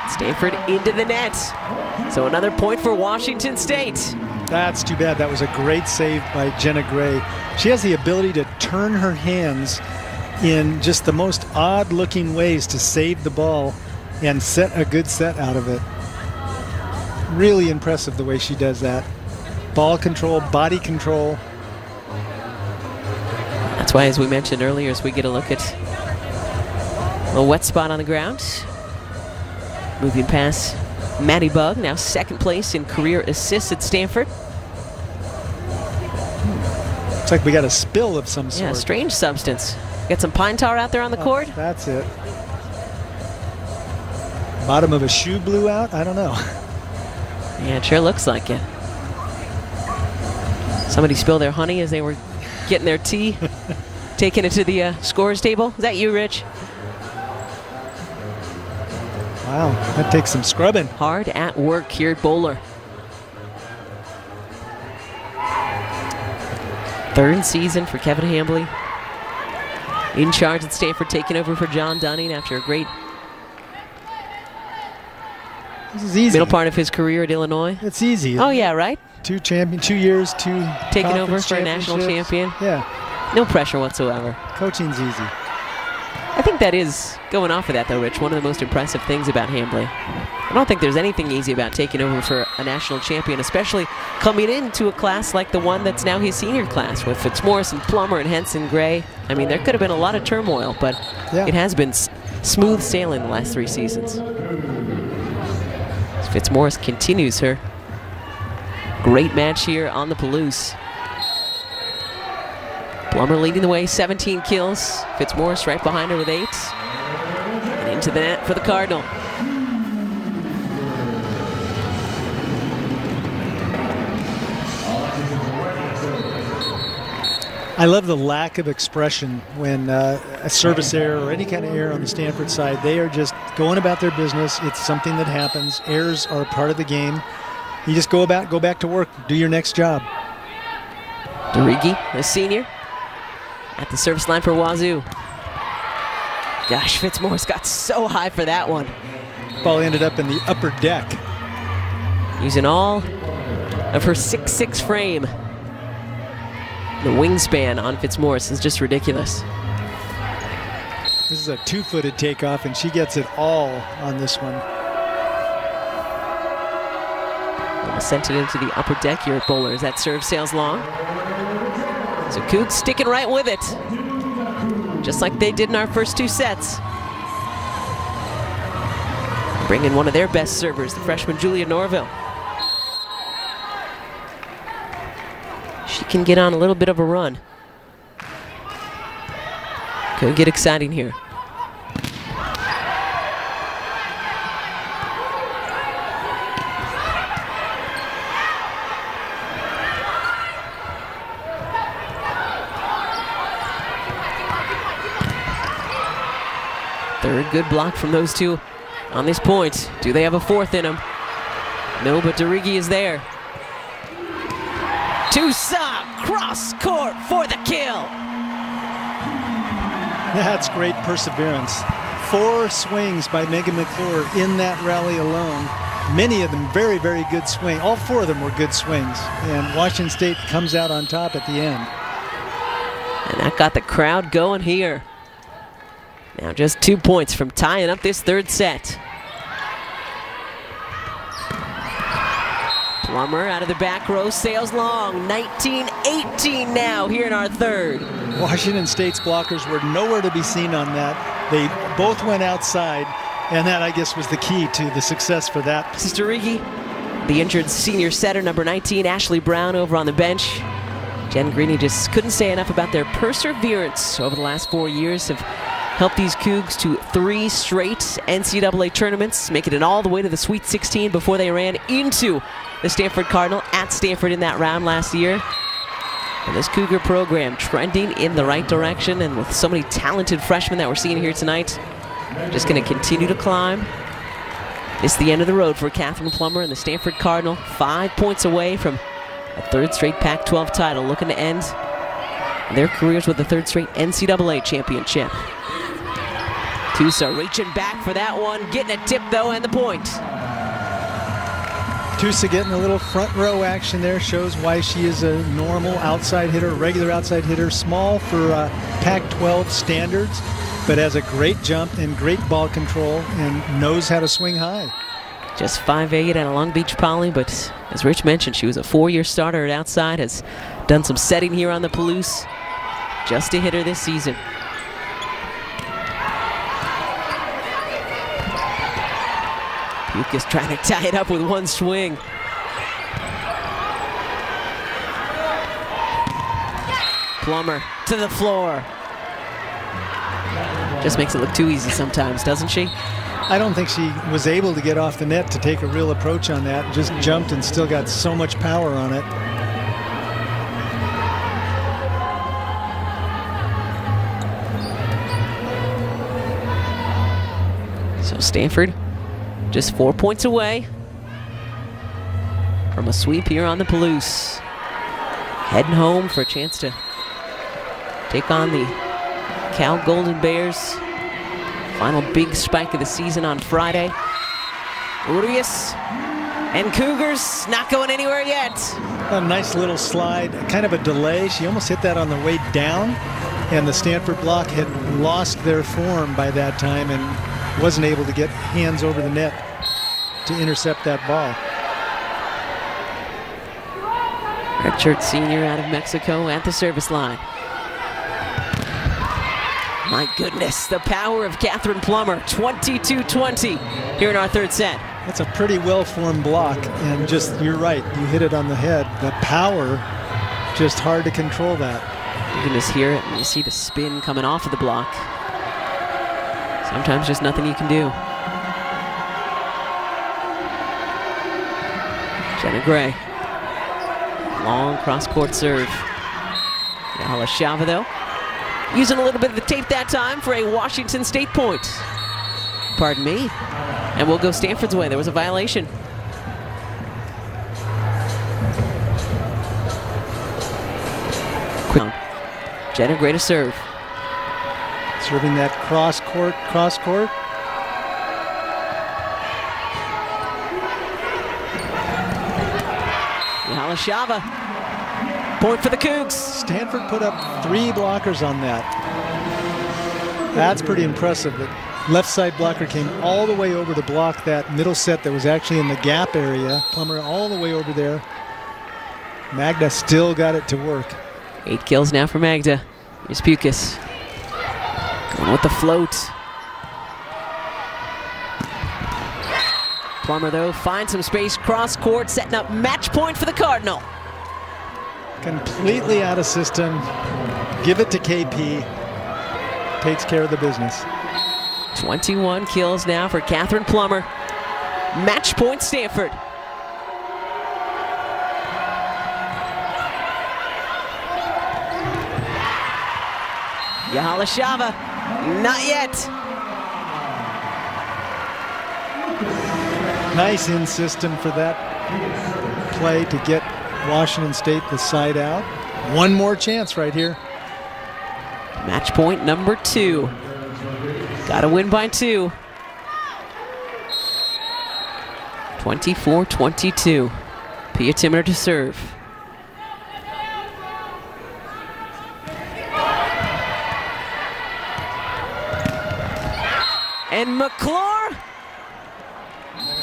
Stanford into the net. So another point for Washington State. That's too bad. That was a great save by Jenna Gray. She has the ability to turn her hands in just the most odd-looking ways to save the ball and set a good set out of it. Really impressive the way she does that. Ball control, body control. That's why, as we mentioned earlier, as we get a look at a wet spot on the ground. Moving past Maddie Bug, now second place in career assists at Stanford. Looks like we got a spill of some sort. Yeah, strange substance. Got some pine tar out there on the court? That's it. Bottom of a shoe blew out? I don't know. Yeah, it sure looks like it. Somebody spilled their honey as they were getting their tea, taking it to the scorer's table. Is that you, Rich? Wow, that takes some scrubbing. Hard at work here at Bowler. Third season for Kevin Hambly. In charge at Stanford, taking over for John Dunning after a great middle part of his career at Illinois. It's easy. Oh yeah, right? 2 years, 2 taking over for a national champion. Yeah. No pressure whatsoever. Coaching's easy. I think that is, going off of that though, Rich, one of the most impressive things about Hambly. I don't think there's anything easy about taking over for a national champion, especially coming into a class like the one that's now his senior class with Fitzmaurice and Plummer and Henson Gray. I mean, there could have been a lot of turmoil, but it has been smooth sailing the last 3 seasons. Fitzmaurice continues her great match here on the Palouse. Plummer leading the way, 17 kills. Fitzmaurice right behind her with 8. And into the net for the Cardinal. I love the lack of expression when a service error or any kind of error on the Stanford side. They are just going about their business. It's something that happens. Errors are part of the game. You just go back to work, do your next job. DeRiggi, a senior, at the service line for Wazoo. Gosh, Fitzmaurice got so high for that one. ball ended up in the upper deck. Using all of her 6'6" frame. The wingspan on Fitzmaurice is just ridiculous. This is a 2-footed takeoff, and she gets it all on this one. Sent it into the upper deck here at Bowlers. That serve sails long. So Cougs sticking right with it, just like they did in our first 2 sets. Bringing one of their best servers, the freshman Julia Norville. She can get on a little bit of a run. Could get exciting here. Third good block from those two on this point. Do they have a fourth in them? No, but DeRiggi is there. Tusa, cross court for the kill. That's great perseverance. 4 swings by Megan McClure in that rally alone. Many of them very, very good swing. All 4 of them were good swings. And Washington State comes out on top at the end. And that got the crowd going here. Now just 2 points from tying up this third set. Plummer out of the back row, sails long. 19-18 now here in our third. Washington State's blockers were nowhere to be seen on that. They both went outside, and that, I guess, was the key to the success for that. This is DeRiggi, the injured senior setter, number 19, Ashley Brown, over on the bench. Jen Greeny just couldn't say enough about their perseverance over the last 4 years of helped these Cougs to 3 straight NCAA tournaments, making it all the way to the Sweet 16 before they ran into the Stanford Cardinal at Stanford in that round last year. And this Cougar program trending in the right direction, and with so many talented freshmen that we're seeing here tonight, just going to continue to climb. It's the end of the road for Catherine Plummer and the Stanford Cardinal, 5 points away from a 3rd straight Pac-12 title, looking to end their careers with the 3rd straight NCAA championship. Tusa reaching back for that one, getting a tip though, and the point. Tusa getting a little front row action there, shows why she is a normal outside hitter, regular outside hitter, small for Pac-12 standards, but has a great jump and great ball control and knows how to swing high. Just 5'8" at a Long Beach Poly, but as Rich mentioned, she was a 4-year starter at outside, has done some setting here on the Palouse, just a hitter this season. Puke is trying to tie it up with one swing. Plummer to the floor. Just makes it look too easy sometimes, doesn't she? I don't think she was able to get off the net to take a real approach on that. Just jumped and still got so much power on it. So Stanford just 4 points away from a sweep here on the Palouse. Heading home for a chance to take on the Cal Golden Bears. Final big spike of the season on Friday. Urias and Cougars not going anywhere yet. A nice little slide, kind of a delay. She almost hit that on the way down, and the Stanford block had lost their form by that time and wasn't able to get hands over the net to intercept that ball. Redshirt senior out of Mexico at the service line. My goodness, the power of Catherine Plummer, 22-20 here in our third set. That's a pretty well-formed block, and just, you're right, you hit it on the head. The power, just hard to control that. You can just hear it, and you see the spin coming off of the block. Sometimes just nothing you can do. Jenna Gray. Long cross-court serve. Alashava, though, using a little bit of the tape that time for a Washington State point. Pardon me. And we'll go Stanford's way. There was a violation. Jenna Gray to serve. Serving that cross-court. Halashava. Point for the Cougs. Stanford put up 3 blockers on that. That's pretty impressive. The left side blocker came all the way over to block that middle set that was actually in the gap area. Plummer all the way over there. Magda still got it to work. 8 kills now for Magda. Here's Pukas. Going with the float. Plummer, though, finds some space cross court, setting up match point for the Cardinal. Completely out of system. Give it to KP. Takes care of the business. 21 kills now for Catherine Plummer. Match point Stanford. Yahalashava, not yet. Nice in system for that play to get Washington State the side out. One more chance right here. Match point number 2. Got to win by 2. 24-22. Pia Timmer to serve. And McClure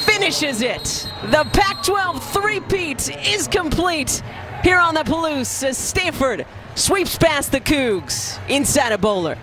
finishes it. The Pac-12 three-peat is complete here on the Palouse as Stanford sweeps past the Cougs inside a bowler.